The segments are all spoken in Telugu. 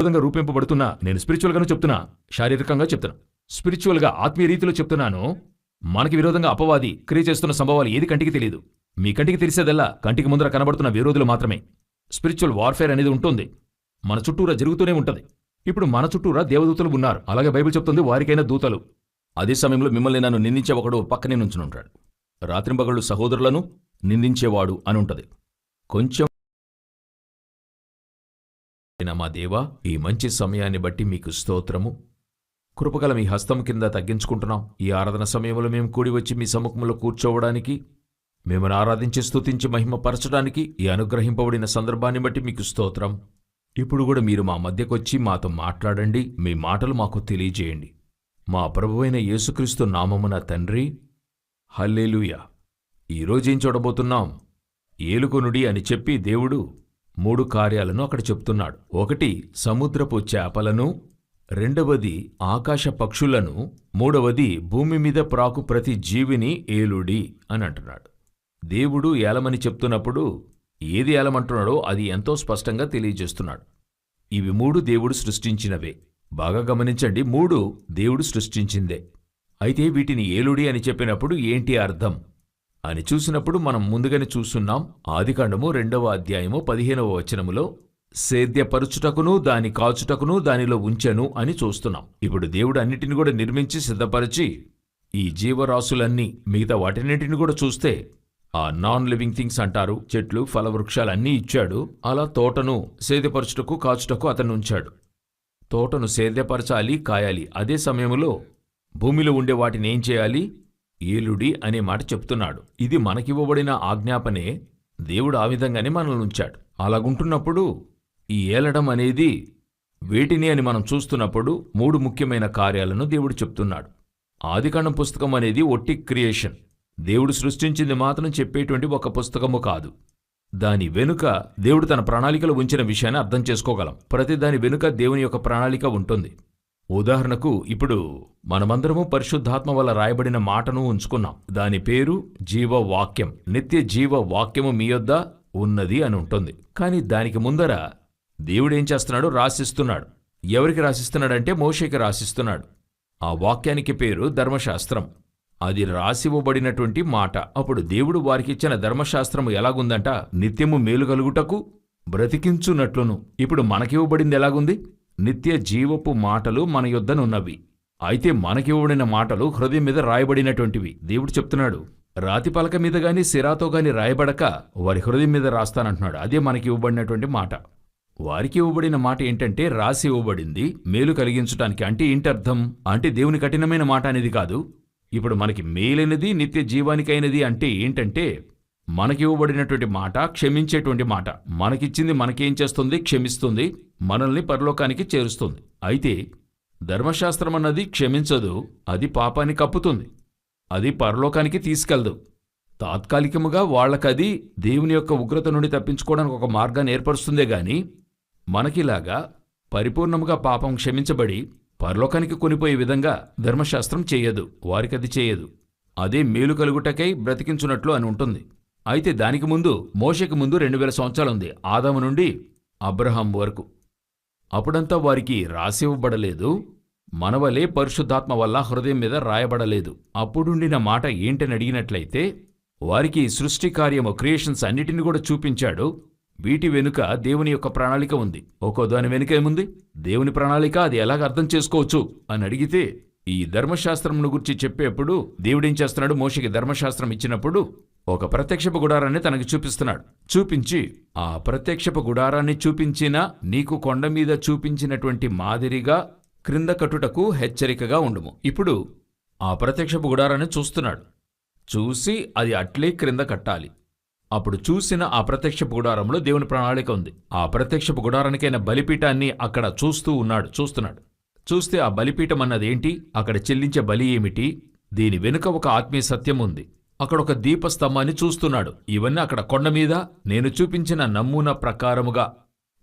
విధంగా రూపింపబడుతున్నా నేను స్పిరిచువల్గాను చెప్తున్నా, శారీరకంగా చెప్తున్నా. స్పిరిచువల్గా ఆత్మీయ రీతిలో చెప్తున్నాను. మనకి విరోధంగా అపవాది క్రియ చేస్తున్న సంభవాలు ఏది కంటికి తెలియదు. మీ కంటికి తెలిసేదల్లా కంటికి ముందర కనబడుతున్న విరోధులు మాత్రమే. స్పిరిచువల్ వార్ఫేర్ అనేది ఉంటుంది, మన చుట్టూరా జరుగుతూనే ఉంటుంది. ఇప్పుడు మన చుట్టూరా దేవదూతలు ఉన్నారు, అలాగే బైబిల్ చెప్తుంది వారికైనా దూతలు. అదే సమయంలో మిమ్మల్ని నన్ను నిందించే ఒకడు పక్కనే నుంచునుంటాడు. రాత్రింబగళ్ళు సహోదరులను నిందించేవాడు అని ఉంటుంది. కొంచెం మా దేవా, ఈ మంచి సమయాన్ని బట్టి మీకు స్తోత్రము. కృపగల మీ హస్తం కింద తగ్గించుకుంటున్నాం. ఈ ఆరాధన సమయంలో మేము కూడి వచ్చి మీ సముఖంలో కూర్చోవడానికి, మిమ్మల్ని ఆరాధించి స్తుతించి మహిమపరచడానికి ఈ అనుగ్రహింపబడిన సందర్భాన్ని బట్టి మీకు స్తోత్రం. ఇప్పుడు కూడా మీరు మా మధ్యకొచ్చి మాతో మాట్లాడండి, మీ మాటలు మాకు తెలియజేయండి. మా ప్రభువైన యేసుక్రీస్తు నామమున తండ్రి, హల్లెలూయా. ఈరోజేం చూడబోతున్నాం? ఏలుకొనుడి అని చెప్పి దేవుడు 3 కార్యాలను అక్కడ చెప్తున్నాడు. 1 సముద్రపు చేపలను, 2వది ఆకాశ పక్షులను, 3వది భూమి మీద ప్రాకు ప్రతి జీవిని ఏలుడి అని అంటున్నాడు. దేవుడు ఏలమని చెప్తున్నప్పుడు ఏది ఏలమంటున్నాడో అది ఎంతో స్పష్టంగా తెలియజేస్తున్నాడు. ఇవి 3 దేవుడు సృష్టించినవే. బాగా గమనించండి, 3 దేవుడు సృష్టించిందే. అయితే వీటిని ఏలుడి అని చెప్పినప్పుడు ఏంటి అర్థం అని చూసినప్పుడు మనం ముందుగానే చూస్తున్నాం. ఆదికాండము 2వ అధ్యాయము 15వ వచనములో సేద్యపరుచుటకును దాని కాచుటకును దానిలో ఉంచెను అని చూస్తున్నాం. ఇప్పుడు దేవుడు అన్నిటిని కూడా నిర్మించి సిద్ధపరిచి ఈ జీవరాశులన్నీ మిగతా వాటిన్నింటిని కూడా చూస్తే ఆ నాన్ లివింగ్ థింగ్స్ అంటారు, చెట్లు ఫలవృక్షాలన్నీ ఇచ్చాడు. అలా తోటను సేద్యపరచుటకు కాచుటకు అతను ఉంచాడు. తోటను సేద్యపరచాలి, కాయాలి. అదే సమయంలో భూమిలో ఉండే వాటిని ఏం చేయాలి? ఏలుడి అనే మాట చెప్తున్నాడు. ఇది మనకివ్వబడిన ఆజ్ఞాపనే. దేవుడు ఆ విధంగానే మనల్ని ఉంచాడు. అలాగుంటున్నప్పుడు ఈ ఏలడం అనేది వేటిని అని మనం చూస్తున్నప్పుడు 3 ముఖ్యమైన కార్యాలను దేవుడు చెప్తున్నాడు. ఆదికాండం పుస్తకం అనేది ఒట్టి క్రియేషన్, దేవుడు సృష్టించింది మాత్రం చెప్పేటువంటి ఒక పుస్తకము కాదు. దాని వెనుక దేవుడు తన ప్రణాళికలు ఉంచిన విషయాన్ని అర్థం చేసుకోగలం. ప్రతి దాని వెనుక దేవుని యొక్క ప్రణాళిక ఉంటుంది. ఉదాహరణకు ఇప్పుడు మనమందరము పరిశుద్ధాత్మ వల్ల రాయబడిన మాటను ఉంచుకున్నాం. దాని పేరు జీవవాక్యం. నిత్య జీవవాక్యము మీ యొద్ద ఉన్నది అని ఉంటుంది. కానీ దానికి ముందర దేవుడేం చేస్తున్నాడు? రాసిస్తున్నాడు. ఎవరికి రాసిస్తున్నాడంటే మోషేకి రాసిస్తున్నాడు. ఆ వాక్యానికి పేరు ధర్మశాస్త్రం. అది రాసివ్వబడినటువంటి మాట. అప్పుడు దేవుడు వారికిచ్చిన ధర్మశాస్త్రము ఎలాగుందంట? నిత్యము మేలు కలుగుటకు బ్రతికించున్నట్లును. ఇప్పుడు మనకివ్వబడింది ఎలాగుంది? నిత్య జీవపు మాటలు మన యొద్దనున్నవి. అయితే మనకివ్వబడిన మాటలు హృదయం మీద రాయబడినటువంటివి. దేవుడు చెప్తున్నాడు, రాతి పలక మీద గాని సిరాతో గాని రాయబడక వారి హృదయం మీద రాస్తానంటున్నాడు. అదే మనకి ఇవ్వబడినటువంటి మాట. వారికి ఇవ్వబడిన మాట ఏంటంటే రాసి ఇవ్వబడింది మేలు కలిగించడానికి. అంటే ఏంటర్థం? అంటే దేవుని కఠినమైన మాట అనేది కాదు. ఇప్పుడు మనకి మేలైనది నిత్య జీవానికైనది అంటే ఏంటంటే మనకి ఇవ్వబడినటువంటి మాట క్షమించేటువంటి మాట. మనకిచ్చింది మనకేం చేస్తుంది? క్షమిస్తుంది, మనల్ని పరలోకానికి చేరుస్తుంది. అయితే ధర్మశాస్త్రం అన్నది క్షమించదు, అది పాపాన్ని కప్పుతుంది, అది పరలోకానికి తీసుకెళ్దు. తాత్కాలికముగా వాళ్ళకది దేవుని యొక్క ఉగ్రత నుండి తప్పించుకోవడానికి ఒక మార్గాన్ని ఏర్పరుస్తుందే గాని మనకిలాగా పరిపూర్ణముగా పాపం క్షమించబడి పరలోకానికి కొనిపోయే విధంగా ధర్మశాస్త్రం చేయదు. వారికది చేయదు. అదే మేలు కలుగుటకై బ్రతికించున్నట్లు అని ఉంటుంది. అయితే దానికి ముందు, మోషేకి ముందు 2000 సంవత్సరాలుంది, ఆదాము నుండి అబ్రహాం వరకు. అప్పుడంతా వారికి రాసివ్వబడలేదు, మనవలే పరిశుద్ధాత్మ వల్ల హృదయం మీద రాయబడలేదు. అప్పుడుండిన మాట ఏంటని అడిగినట్లయితే వారికి సృష్టి కార్యము క్రియేషన్స్ అన్నిటిని కూడా చూపించాడు. వీటి వెనుక దేవుని యొక్క ప్రణాళిక ఉంది. ఒక్కో దాని వెనుక ఏముంది? దేవుని ప్రణాళిక. అది ఎలాగ అర్థం చేసుకోవచ్చు అని అడిగితే ఈ ధర్మశాస్త్రంను గురించి చెప్పేప్పుడు దేవుడేం చేస్తున్నాడు? మోషేకి ధర్మశాస్త్రం ఇచ్చినప్పుడు ఒక ప్రత్యక్షపు గుడారాన్ని తనకి చూపిస్తున్నాడు. చూపించి ఆ ప్రత్యక్షపు గుడారాన్ని చూపించిన నీకు కొండ మీద చూపించినటువంటి మాదిరిగా క్రింద కట్టుటకు హెచ్చరికగా ఉండుము. ఇప్పుడు ఆ ప్రత్యక్షపు గుడారాన్ని చూస్తున్నాడు. చూసి అది అట్లే క్రింద కట్టాలి. అప్పుడు చూసిన ఆ ప్రత్యక్షపు గుడారంలో దేవుని ప్రణాళిక ఉంది. ఆ ప్రత్యక్షపు గుడారానికైన బలిపీఠాన్ని అక్కడ చూస్తున్నాడు. చూస్తే ఆ బలిపీఠం అన్నది ఏంటి? అక్కడ చెల్లించే బలి ఏమిటి? దీని వెనుక ఒక ఆత్మీయ సత్యం ఉంది. అక్కడ ఒక దీపస్తంభాన్ని చూస్తున్నాడు. ఇవన్నీ అక్కడ కొండ మీద నేను చూపించిన నమూనా ప్రకారముగా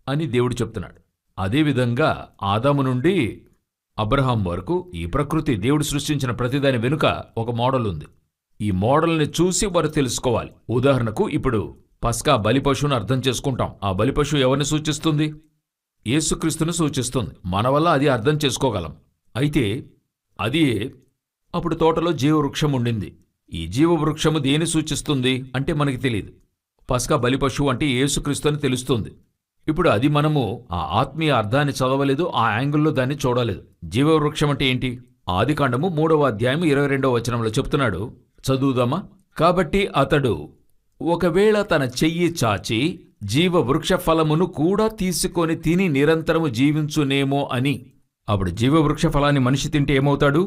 అని దేవుడు చెప్తున్నాడు. అదేవిధంగా ఆదాము నుండి అబ్రహాం వరకు ఈ ప్రకృతి దేవుడు సృష్టించిన ప్రతిదాని వెనుక ఒక మోడల్ ఉంది. ఈ మోడల్ని చూసి వారు తెలుసుకోవాలి. ఉదాహరణకు ఇప్పుడు పస్కా బలిపశువును అర్థం చేసుకుంటాం. ఆ బలిపశువు ఎవరిని సూచిస్తుంది? యేసుక్రీస్తును సూచిస్తుంది. మన వల్ల అది అర్థం చేసుకోగలం. అయితే అది అప్పుడు తోటలో జీవవృక్షం ఉండింది. ఈ జీవవృక్షము దేని సూచిస్తుంది అంటే మనకి తెలియదు. పస్కా బలిపశువు అంటే యేసుక్రీస్తు అని తెలుస్తుంది. ఇప్పుడు అది మనము ఆ ఆత్మీయ అర్థాన్ని చదవలేదు, ఆ యాంగిల్లో దాన్ని చూడలేదు. జీవవృక్షం అంటే ఏంటి? ఆదికాండము 3వ అధ్యాయం 22వ వచనంలో చెప్తున్నాడు. చదువుదామా? కాబట్టి అతడు ఒకవేళ తన చెయ్యి చాచి జీవవృక్ష ఫలమును కూడా తీసుకొని తిని నిరంతరము జీవించునేమో అని. అప్పుడు జీవవృక్ష ఫలాన్ని మనిషి తింటే ఏమవుతాడు?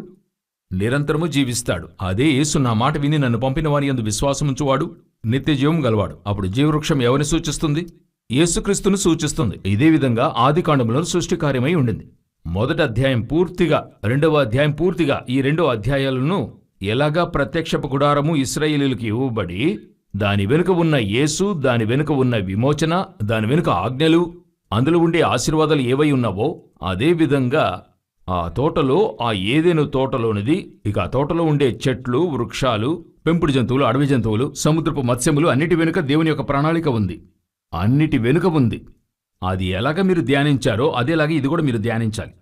నిరంతరము జీవిస్తాడు. అదే యేసు నా మాట విని నన్ను పంపిన వాని యందు విశ్వాసముంచువాడు నిత్యజీవం గలవాడు. అప్పుడు జీవవృక్షం ఎవరిని సూచిస్తుంది? యేసుక్రీస్తును సూచిస్తుంది. ఇదే విధంగా ఆదికాండములో సృష్టి కార్యమై ఉండింది. 1వ అధ్యాయం పూర్తిగా, 2వ అధ్యాయం పూర్తిగా, ఈ 2 అధ్యాయాలను ఎలాగా ప్రత్యక్షపు గుడారము ఇశ్రాయేలీయులకు ఇవ్వబడి దాని వెనుక ఉన్న యేసు, దాని వెనుక ఉన్న విమోచన, దాని వెనుక ఆజ్ఞలు, అందులో ఉండే ఆశీర్వాదాలు ఏవై ఉన్నావో అదేవిధంగా ఆ తోటలో, ఆ ఏదెను తోటలోనిది, ఇక ఆ తోటలో ఉండే చెట్లు, వృక్షాలు, పెంపుడు జంతువులు, అడవి జంతువులు, సముద్రపు మత్స్యములు, అన్నిటి వెనుక దేవుని యొక్క ప్రణాళిక ఉంది. అన్నిటి వెనుక ఉంది. అది ఎలాగ మీరు ధ్యానించారో అదేలాగా ఇది కూడా మీరు ధ్యానించాలి.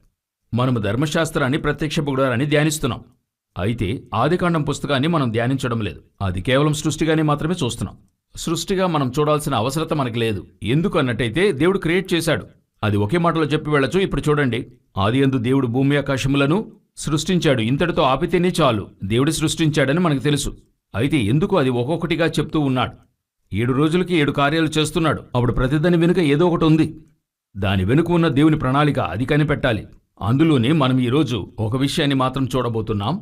మనము ధర్మశాస్త్రాన్ని, ప్రత్యక్షపు గుడారాన్ని ధ్యానిస్తున్నాం. అయితే ఆదికాండం పుస్తకాన్ని మనం ధ్యానించడం లేదు. అది కేవలం సృష్టిగానే మాత్రమే చూస్తున్నాం. సృష్టిగా మనం చూడాల్సిన అవసరత మనకి లేదు. ఎందుకు అన్నట్టయితే దేవుడు క్రియేట్ చేశాడు. అది ఒకే మాటలో చెప్పి వెళ్ళచ్చు. ఇప్పుడు చూడండి, ఆదియందు దేవుడు భూమి ఆకాశములను సృష్టించాడు. ఇంతటితో ఆపితేనే చాలు, దేవుడు సృష్టించాడని మనకు తెలుసు. అయితే ఎందుకు అది ఒక్కొక్కటిగా చెప్తూ ఉన్నాడు? 7 రోజులకి 7 కార్యాలు చేస్తున్నాడు. అప్పుడు ప్రతిదాని వెనుక ఏదో ఒకటి ఉంది. దాని వెనుక ఉన్న దేవుని ప్రణాళిక అది కనిపెట్టాలి. అందులోనే మనం ఈరోజు ఒక విషయాన్ని మాత్రం చూడబోతున్నాం.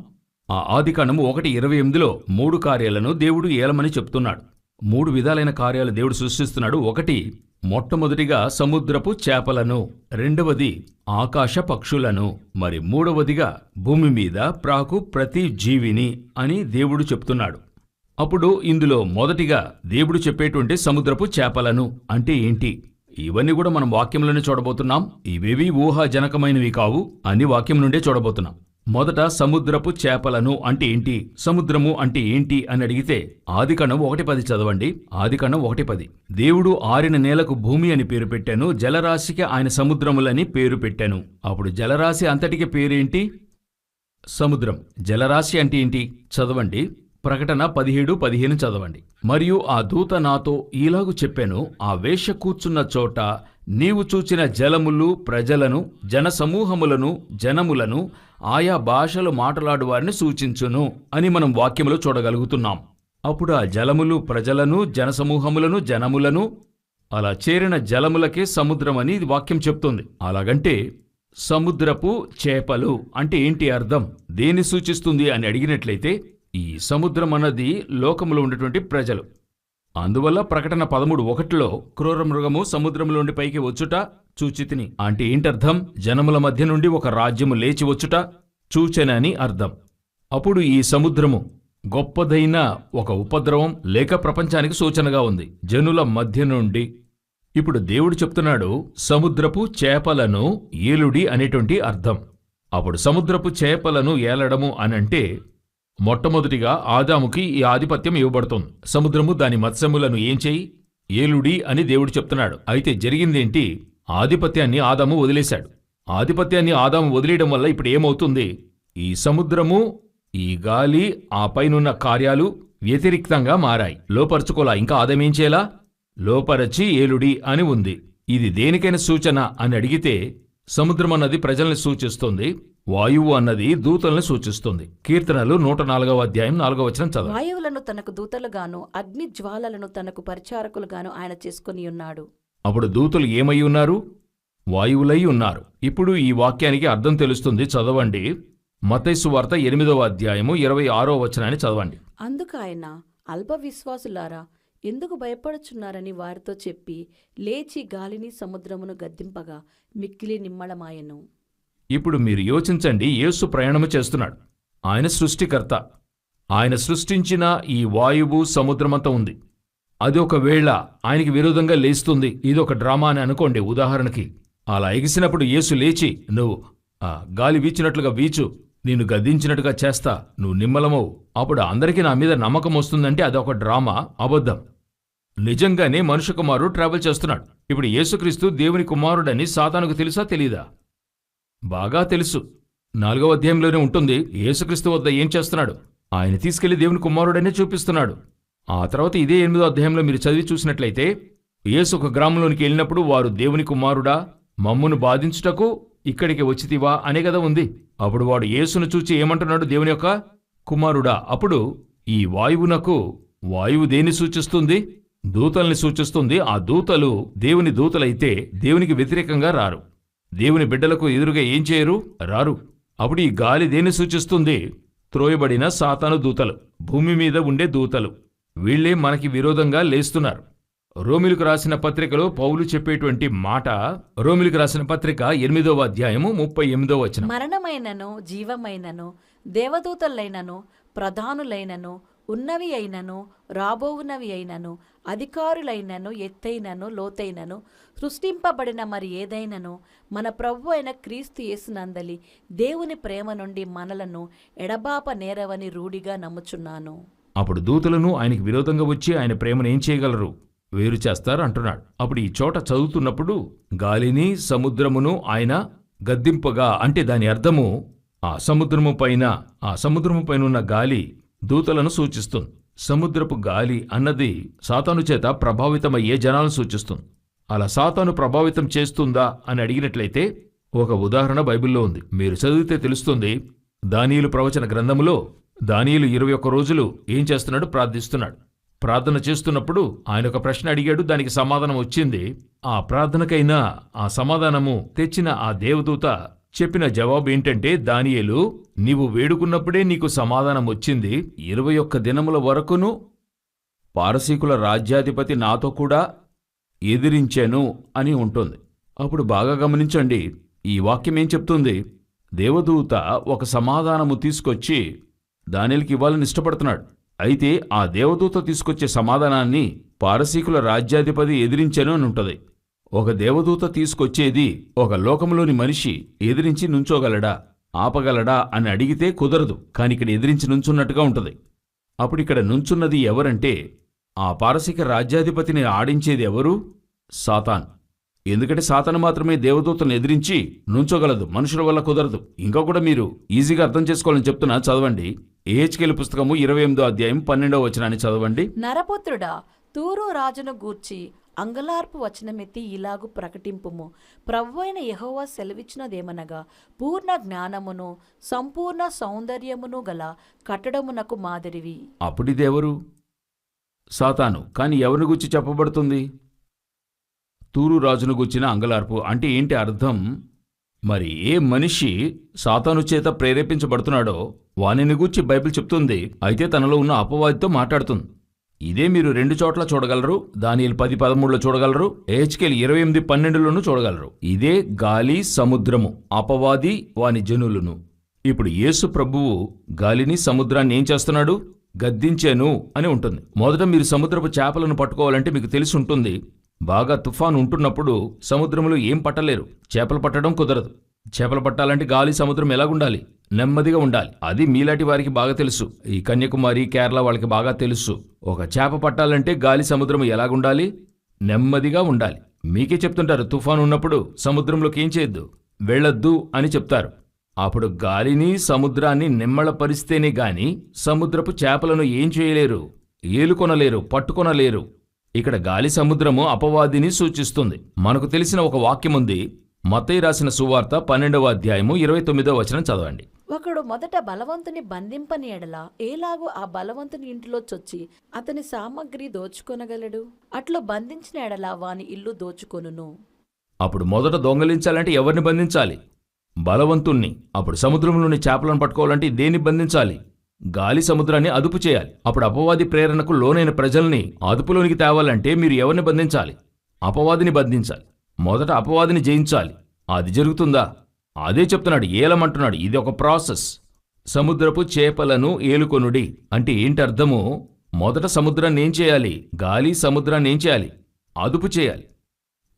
ఆ ఆదికాండము 1:28లో 3 కార్యాలను దేవుడు ఏలమని చెప్తున్నాడు. 3 విధాలైన కార్యాలు దేవుడు సృష్టిస్తున్నాడు. ఒకటి, మొట్టమొదటిగా సముద్రపు చేపలను, రెండవది ఆకాశ పక్షులను, మరి మూడవదిగా భూమి మీద ప్రాకు ప్రతి జీవిని అని దేవుడు చెప్తున్నాడు. అప్పుడు ఇందులో మొదటిగా దేవుడు చెప్పేటువంటి సముద్రపు చేపలను అంటే ఏంటి? ఇవన్నీ కూడా మనం వాక్యంలోనే చూడబోతున్నాం. ఇవేవి ఊహాజనకమైనవి కావు, అన్ని వాక్యం నుండే చూడబోతున్నాం. మొదట సముద్రపు చేపలను అంటే ఏంటి, సముద్రము అంటే ఏంటి అని అడిగితే ఆదికాండం 1:10 చదవండి. ఆదికాండం 1:10. దేవుడు ఆరిన నేలకు భూమి అని పేరు పెట్టాను, జలరాశికి ఆయన సముద్రములని పేరు పెట్టాను. అప్పుడు జలరాశి అంతటికి పేరేంటి? సముద్రం. జలరాశి అంటే ఏంటి? చదవండి, ప్రకటన 17:15 చదవండి. మరియు ఆ దూత నాతో ఈలాగు చెప్పాను, ఆ వేశ్య కూర్చున్న చోట నీవు చూచిన జలములు ప్రజలను, జనసమూహములను, జనములను, ఆయా భాషలు మాట్లాడువారిని సూచించును అని మనం వాక్యములో చూడగలుగుతున్నాం. అప్పుడు ఆ జలములు ప్రజలను, జనసమూహములను, జనములను, అలా చేరిన జలములకే సముద్రమని వాక్యం చెప్తుంది. అలాగంటే సముద్రపు చేపలు అంటే ఏంటి అర్థం? దేన్ని సూచిస్తుంది అని అడిగినట్లయితే ఈ సముద్రం అన్నది లోకములో ఉన్నటువంటి ప్రజలు. అందువల్ల ప్రకటన 13:1లో క్రూర మృగము సముద్రంలోండి పైకి వచ్చుట చూచితిని అంటే ఏంటర్థం? జనముల మధ్య నుండి ఒక రాజ్యము లేచి వచ్చుట చూచెనని అర్థం. అప్పుడు ఈ సముద్రము గొప్పదైన ఒక ఉపద్రవం లేక ప్రపంచానికి సూచనగా ఉంది, జనుల మధ్య నుండి. ఇప్పుడు దేవుడు చెప్తున్నాడు సముద్రపు చేపలను ఏలుడి అనేటువంటి అర్థం. అప్పుడు సముద్రపు చేపలను ఏలడము అనంటే మొట్టమొదటిగా ఆదాముకి ఈ ఆధిపత్యం ఇవ్వబడుతుంది. సముద్రము దాని మత్స్యములను ఏం చేయి? ఏలుడి అని దేవుడు చెప్తున్నాడు. అయితే జరిగిందేంటి? ఆధిపత్యాన్ని ఆదాము వదిలేశాడు. ఆధిపత్యాన్ని ఆదాము వదిలేయడం వల్ల ఇప్పుడు ఏమవుతుంది? ఈ సముద్రము, ఈ గాలి, ఆ పైనున్న కార్యాలు వ్యతిరిక్తంగా మారాయి. లోపరుచుకోలా. ఇంకా ఆదామేం చేయాలా? లోపరచి ఏలుడి అని ఉంది. ఇది దేనికైనా సూచన అని అడిగితే సముద్రం అన్నది ప్రజల్ని సూచిస్తుంది, వాయువు అన్నది దూతల్ని సూచిస్తుంది. కీర్తనలు 104వ అధ్యాయం 4వ వచనం చదవండి. వాయువులను తనకు దూతలుగాను, అగ్ని జ్వాలలను తనకు పరిచారకులుగాను ఆయన చేసుకుని ఉన్నాడు. అప్పుడు దూతలు ఏమై ఉన్నారు? వాయువులై ఉన్నారు. ఇప్పుడు ఈ వాక్యానికి అర్థం తెలుస్తుంది. చదవండి, మత్తయి సువార్త 8వ అధ్యాయము 26వ వచనాన్ని చదవండి. అందుకు ఆయన, అల్ప విశ్వాసులారా, ఎందుకు భయపడుచున్నారని వారితో చెప్పి లేచి గాలిని సముద్రమును గద్దింపగా మిక్కిలి నిమ్మళమాయెను. ఇప్పుడు మీరు యోచించండి, యేసు ప్రయాణము చేస్తున్నాడు. ఆయన సృష్టికర్త. ఆయన సృష్టించిన ఈ వాయువు సముద్రమంతా ఉంది. అది ఒకవేళ ఆయనకి విరోధంగా లేస్తుంది, ఇదొక డ్రామా అని అనుకోండి ఉదాహరణకి. అలా ఎగిసినప్పుడు యేసు లేచి, నువ్వు గాలి వీచినట్లుగా వీచు, నిన్ను గద్దించినట్టుగా చేస్తా, నువ్వు నిమ్మలమవు, అప్పుడు అందరికీ నా మీద నమ్మకం వస్తుందంటే అదొక డ్రామా, అబద్ధం. నిజంగానే మనుష్య కుమారుడు ట్రావెల్ చేస్తున్నాడు. ఇప్పుడు యేసుక్రీస్తు దేవుని కుమారుడని సాతానుకు తెలుసా తెలీదా? బాగా తెలుసు. 4వ అధ్యాయంలోనే ఉంటుంది. యేసుక్రీస్తు వద్ద ఏం చేస్తున్నాడు? ఆయన తీసుకెళ్లి దేవుని కుమారుడనే చూపిస్తున్నాడు. ఆ తర్వాత ఇదే 8వ అధ్యాయంలో మీరు చదివి చూసినట్లయితే యేసు ఒక గ్రామంలోనికి వెళ్ళినప్పుడు వారు దేవుని కుమారుడా, మమ్మును బాధించుటకు ఇక్కడికి వచ్చితివా అనే కదా ఉంది. అప్పుడు వాడు యేసును చూచి ఏమంటున్నాడు? దేవుని యొక్క కుమారుడా. అప్పుడు ఈ వాయువు దేన్ని సూచిస్తుంది? దూతల్ని సూచిస్తుంది. ఆ దూతలు దేవుని దూతలైతే దేవునికి వ్యతిరేకంగా రారు. దేవుని బిడ్డలకు ఎదురుగా ఏం చేయరు? రారు. అప్పుడు ఈ గాలి దేన్ని సూచిస్తుంది? త్రోయబడిన సాతాను దూతలు, భూమి మీద ఉండే దూతలు. వీళ్లే మనకి విరోధంగా లేస్తున్నారు. రోమిలకు రాసిన పత్రికలో పౌలు చెప్పేటువంటి మాట, రోమిలకు రాసిన పత్రిక 8వ అధ్యాయము 38వ వచనం. మరణమైనను జీవమైనను దేవదూతలైనను ప్రధానులైనను ఉన్నవి అయినను రాబోవునవి అయినను అధికారులైనను ఎత్తైనను లోతైనను సృష్టింపబడిన మరి ఏదైనను మన ప్రభు అయిన క్రీస్తు యేసునందలి దేవుని ప్రేమ నుండి మనలను ఎడబాప నేరవని రూఢిగా నమ్ముచున్నాను. అప్పుడు దూతలను ఆయనకి విరోధంగా వచ్చి ఆయన ప్రేమను ఏం చేయగలరు? వేరు చేస్తారు అంటున్నాడు. అప్పుడు ఈ చోట చదువుతున్నప్పుడు గాలిని సముద్రమును ఆయన గద్దింపగా అంటే దాని అర్థము ఆ సముద్రము పైన ఉన్న గాలి దూతలను సూచిస్తుంది. సముద్రపు గాలి అన్నది సాతాను చేత ప్రభావితమయ్యే జనాలను సూచిస్తుంది. అలా సాతాను ప్రభావితం చేస్తుందా అని అడిగినట్లయితే ఒక ఉదాహరణ బైబిల్లో ఉంది. మీరు చదివితే తెలుస్తుంది. దానియేలు ప్రవచన గ్రంథములో దానియేలు 21 రోజులు ఏం చేస్తున్నాడు? ప్రార్థిస్తున్నాడు. ప్రార్థన చేస్తున్నప్పుడు ఆయన ఒక ప్రశ్న అడిగాడు. దానికి సమాధానం వచ్చింది. ఆ ప్రార్థనకైనా ఆ సమాధానము తెచ్చిన ఆ దేవదూత చెప్పిన జవాబు ఏంటంటే, దానియేలు, నీవు వేడుకున్నప్పుడే నీకు సమాధానం వచ్చింది. 21 దినముల వరకును పారసీకుల రాజ్యాధిపతి నాతో కూడా ఎదిరించెను అని ఉంటుంది. అప్పుడు బాగా గమనించండి, ఈ వాక్యం ఏం చెప్తుంది? దేవదూత ఒక సమాధానము తీసుకొచ్చి దానియేలుకి ఇవ్వాలని ఇష్టపడుతున్నాడు. అయితే ఆ దేవదూత తీసుకొచ్చే సమాధానాన్ని పారసీకుల రాజ్యాధిపతి ఎదిరించెను అని ఉంటుంది. ఒక దేవదూత తీసుకొచ్చేది ఒక లోకంలోని మనిషి ఎదిరించి నుంచోగలడా, ఆపగలడా అని అడిగితే కుదరదు. కాని ఇక్కడ ఎదిరించి నుంచున్నట్టుగా ఉంటుంది. అప్పుడు ఇక్కడ నుంచున్నది ఎవరంటే, ఆ పారసీక రాజ్యాధిపతిని ఆడించేది ఎవరు? సాతాన్. ఎందుకంటే సాతాను మాత్రమే దేవదూతను ఎదిరించి నుంచోగలదు, మనుషుల వల్ల కుదరదు. ఇంకా కూడా మీరు ఈజీగా అర్థం చేసుకోవాలని చెప్తున్నా, చదవండి. ఎహెచ్కేలు పుస్తకము 28వ అధ్యాయం 12వ వచనాన్ని చదవండి. నరపుత్రుడా, తూరు రాజును గూర్చి అంగలార్పు వచనమెత్తి ఇలాగు ప్రకటింపుము. ప్రభువైన యెహోవా సెలవిచ్చినదేమనగా, పూర్ణ జ్ఞానమును సంపూర్ణ సౌందర్యమును గల కట్టడమునకు మాదిరివి. అప్పుడిదెవరు? సాతాను. కాని ఎవరిని గురించి చెప్పబడుతుంది? తూరు రాజును గుర్చిన అంగలార్పు. అంటే ఏంటి అర్థం? మరి ఏ మనిషి సాతాను చేత ప్రేరేపించబడుతున్నాడో వానిని గూర్చి బైబిల్ చెప్తుంది. అయితే తనలో ఉన్న అపవాదితో మాట్లాడుతుంది. ఇదే మీరు 2 చోట్ల చూడగలరు. దానియేలు 10:13లో చూడగలరు. ఎహెచ్కేలు 28:12లోనూ చూడగలరు. ఇదే గాలి సముద్రము, అపవాది వాని జనులను. ఇప్పుడు యేసు ప్రభువు గాలిని సముద్రాన్ని ఏం చేస్తున్నాడు? గద్దించాను అని ఉంటుంది. మొదట మీరు సముద్రపు చేపలను పట్టుకోవాలంటే మీకు తెలిసి ఉంటుంది. బాగా తుఫాను ఉంటున్నప్పుడు సముద్రంలో ఏం పట్టలేరు. చేపలు పట్టడం కుదరదు. చేపలు పట్టాలంటే గాలి సముద్రం ఎలాగుండాలి? నెమ్మదిగా ఉండాలి. అది మీలాంటి వారికి బాగా తెలుసు. ఈ కన్యాకుమారి, కేరళ వాళ్ళకి బాగా తెలుసు. ఒక చేప పట్టాలంటే గాలి సముద్రం ఎలాగుండాలి? నెమ్మదిగా ఉండాలి. మీకే చెప్తుంటారు, తుఫాను ఉన్నప్పుడు సముద్రంలోకి ఏం చేయొద్దు, వెళ్ళొద్దు అని చెప్తారు. అప్పుడు గాలిని సముద్రాన్ని నిమ్మళపరిస్తేనే గాని సముద్రపు చేపలను ఏం చేయలేరు, ఏలుకొనలేరు, పట్టుకొనలేరు. ఇక్కడ గాలి సముద్రము అపవాదిని సూచిస్తుంది. మనకు తెలిసిన ఒక వాక్యముంది. మత్తయి రాసిన సువార్త 12వ అధ్యాయము 29వ వచనం చదవండి. ఒకడు మొదట బలవంతుని బంధింపని ఎడల ఏలాగూ ఆ బలవంతుని ఇంటిలో చొచ్చి అతని సామగ్రి దోచుకొనగలడు? అట్లు బంధించిన ఎడల వాని ఇల్లు దోచుకొనును. అప్పుడు మొదట దొంగలించాలంటే ఎవరిని బంధించాలి? బలవంతుణ్ణి. అప్పుడు సముద్రంలోని చేపలను పట్టుకోవాలంటే దేన్ని బంధించాలి? గాలి సముద్రాన్ని అదుపు చేయాలి. అప్పుడు అపవాది ప్రేరణకు లోనైన ప్రజల్ని అదుపులోనికి తేవాలంటే మీరు ఎవరిని బంధించాలి? అపవాదిని బంధించాలి. మొదట అపవాదిని జయించాలి. అది జరుగుతుందా? అదే చెప్తున్నాడు, ఏలమంటున్నాడు. ఇది ఒక ప్రాసెస్. సముద్రపు చేపలను ఏలుకొనుడి అంటే ఏంటి అర్థము? మొదట సముద్రాన్ని ఏం చేయాలి? గాలి సముద్రాన్ని ఏం చేయాలి? అదుపు చేయాలి.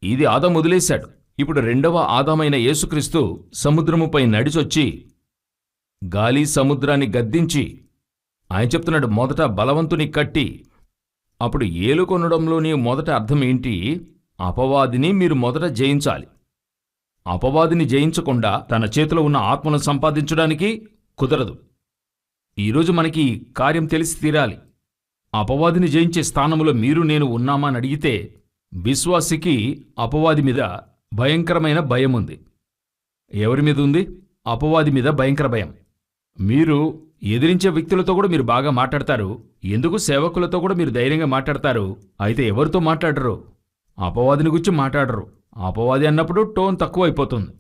ఇది ఆదాము వదిలేశాడు. ఇప్పుడు 2వ ఆదామైన యేసుక్రీస్తు సముద్రముపై నడిచొచ్చి గాలి సముద్రాన్ని గద్దించి ఆయన చెప్తున్నాడు, మొదట బలవంతుని కట్టి అప్పుడు ఏలుకొనడంలోని మొదట అర్థం ఏంటి? అపవాదిని మీరు మొదట జయించాలి. అపవాదిని జయించకుండా తన చేతిలో ఉన్న ఆత్మను సంపాదించడానికి కుదరదు. ఈరోజు మనకి ఈ కార్యం తెలిసి తీరాలి. అపవాదిని జయించే స్థానంలో మీరు నేను ఉన్నామా అని అడిగితే, విశ్వాసికి అపవాది మీద భయంకరమైన భయం ఉంది. ఎవరి మీద ఉంది? అపవాది మీద భయంకర భయం. మీరు ఎదిరించే వ్యక్తులతో కూడా మీరు బాగా మాట్లాడతారు. ఎందుకు సేవకులతో కూడా మీరు ధైర్యంగా మాట్లాడతారు. అయితే ఎవరితో మాట్లాడరు? అపవాదిని గురించి మాట్లాడరు. అపవాది అన్నప్పుడు టోన్ తక్కువైపోతుంది.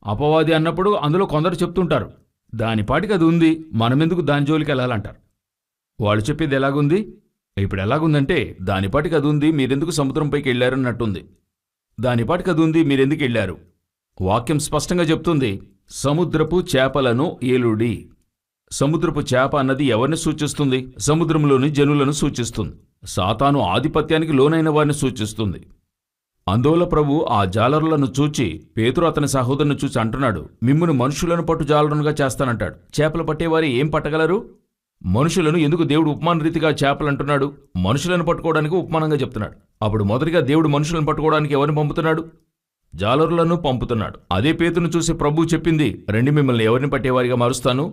అపవాది అన్నప్పుడు అందులో కొందరు చెప్తుంటారు, దానిపాటికి అది ఉంది, మనమెందుకు దాని జోలికి వెళ్ళాలంటారు. వాళ్ళు చెప్పేది ఎలాగుంది? ఇప్పుడు ఎలాగుందంటే, దానిపాటికి అది ఉంది, మీరెందుకు సముద్రంపైకి వెళ్ళారన్నట్టుంది. దానిపాటికి అది ఉంది, మీరెందుకు వెళ్ళారు? వాక్యం స్పష్టంగా చెప్తుంది, సముద్రపు చేపలను ఏలుడి. సముద్రపు చేప అన్నది ఎవరిని సూచిస్తుంది? సముద్రంలోని జనులను సూచిస్తుంది. సాతాను ఆధిపత్యానికి లోనైన వారిని సూచిస్తుంది. అందువల్ల ప్రభు ఆ జాలరులను చూచి పేతురు అతని సహోదరుని చూసి అంటున్నాడు, మిమ్మును మనుషులను పట్టు జాలరునుగా చేస్తానంటాడు. చేపలు పట్టేవారు ఏం పట్టగలరు? మనుషులను ఎందుకు దేవుడు ఉపమాన రీతిగా చేపలు అంటున్నాడు? మనుషులను పట్టుకోవడానికి ఉపమానంగా చెప్తున్నాడు. అప్పుడు మొదటిగా దేవుడు మనుషులను పట్టుకోవడానికి ఎవరిని పంపుతున్నాడు? జాలరులను పంపుతున్నాడు. అదే పేతురును చూసి ప్రభువు చెప్పింది, రండి మిమ్మల్ని ఎవరిని పట్టేవారిగా మారుస్తాను?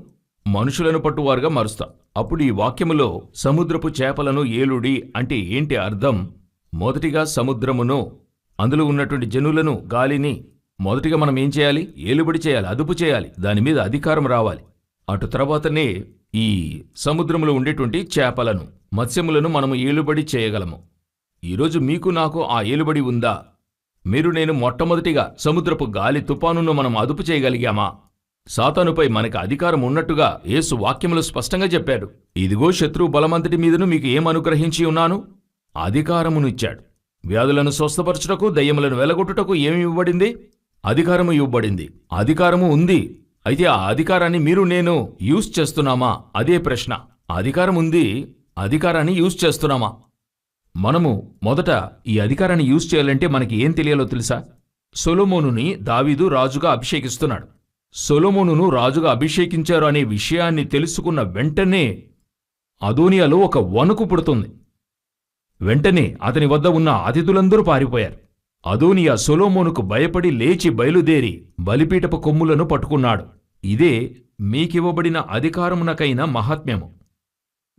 మనుషులను పట్టువారుగా మారుస్తా. అప్పుడు ఈ వాక్యములో సముద్రపు చేపలను ఏలుడి అంటే ఏంటి అర్థం? మొదటిగా సముద్రమును, అందులో ఉన్నటువంటి జనులను, గాలిని మొదటిగా మనం ఏం చేయాలి? ఏలుబడి చేయాలి, అదుపు చేయాలి, దాని మీద అధికారం రావాలి. అటు తర్వాతనే ఈ సముద్రములో ఉండేటువంటి చేపలను, మత్స్యములను మనము ఏలుబడి చేయగలము. ఈరోజు మీకు నాకు ఆ ఏలుబడి ఉందా? మీరు నేను మొట్టమొదటిగా సముద్రపు గాలి తుపానును మనం అదుపు చేయగలిగామా? సాతానుపై మనకు అధికారం ఉన్నట్టుగా యేసు వాక్యములు స్పష్టంగా చెప్పాడు. ఇదిగో శత్రువు బలమంతటి మీదను మీకు ఏం అనుగ్రహించి ఉన్నాను? అధికారమునిచ్చాడు. వ్యాధులను స్వస్థపరచుటకు, దయ్యములను వెలగొట్టుటకు ఏమి ఇవ్వబడింది? అధికారము ఇవ్వబడింది. అధికారము ఉంది. అయితే ఆ అధికారాన్ని మీరు నేను యూజ్ చేస్తున్నామా? అదే ప్రశ్న. అధికారం ఉంది, అధికారాన్ని యూజ్ చేస్తున్నామా? మనము మొదట ఈ అధికారాన్ని యూజ్ చేయాలంటే మనకి ఏం తెలియాలో తెలుసా? సొలొమోనుని దావీదు రాజుగా అభిషేకిస్తున్నాడు. సొలొమోనును రాజుగా అభిషేకించారు అనే విషయాన్ని తెలుసుకున్న వెంటనే అదోనియాలో ఒక వణుకు పుడుతుంది. వెంటనే అతని వద్ద ఉన్న అతిథులందరూ పారిపోయారు. అదోనియా సొలొమోనుకు భయపడి లేచి బయలుదేరి బలిపీఠపు కొమ్ములను పట్టుకున్నాడు. ఇదే మీకివ్వబడిన అధికారమునకైన మహాత్మ్యము.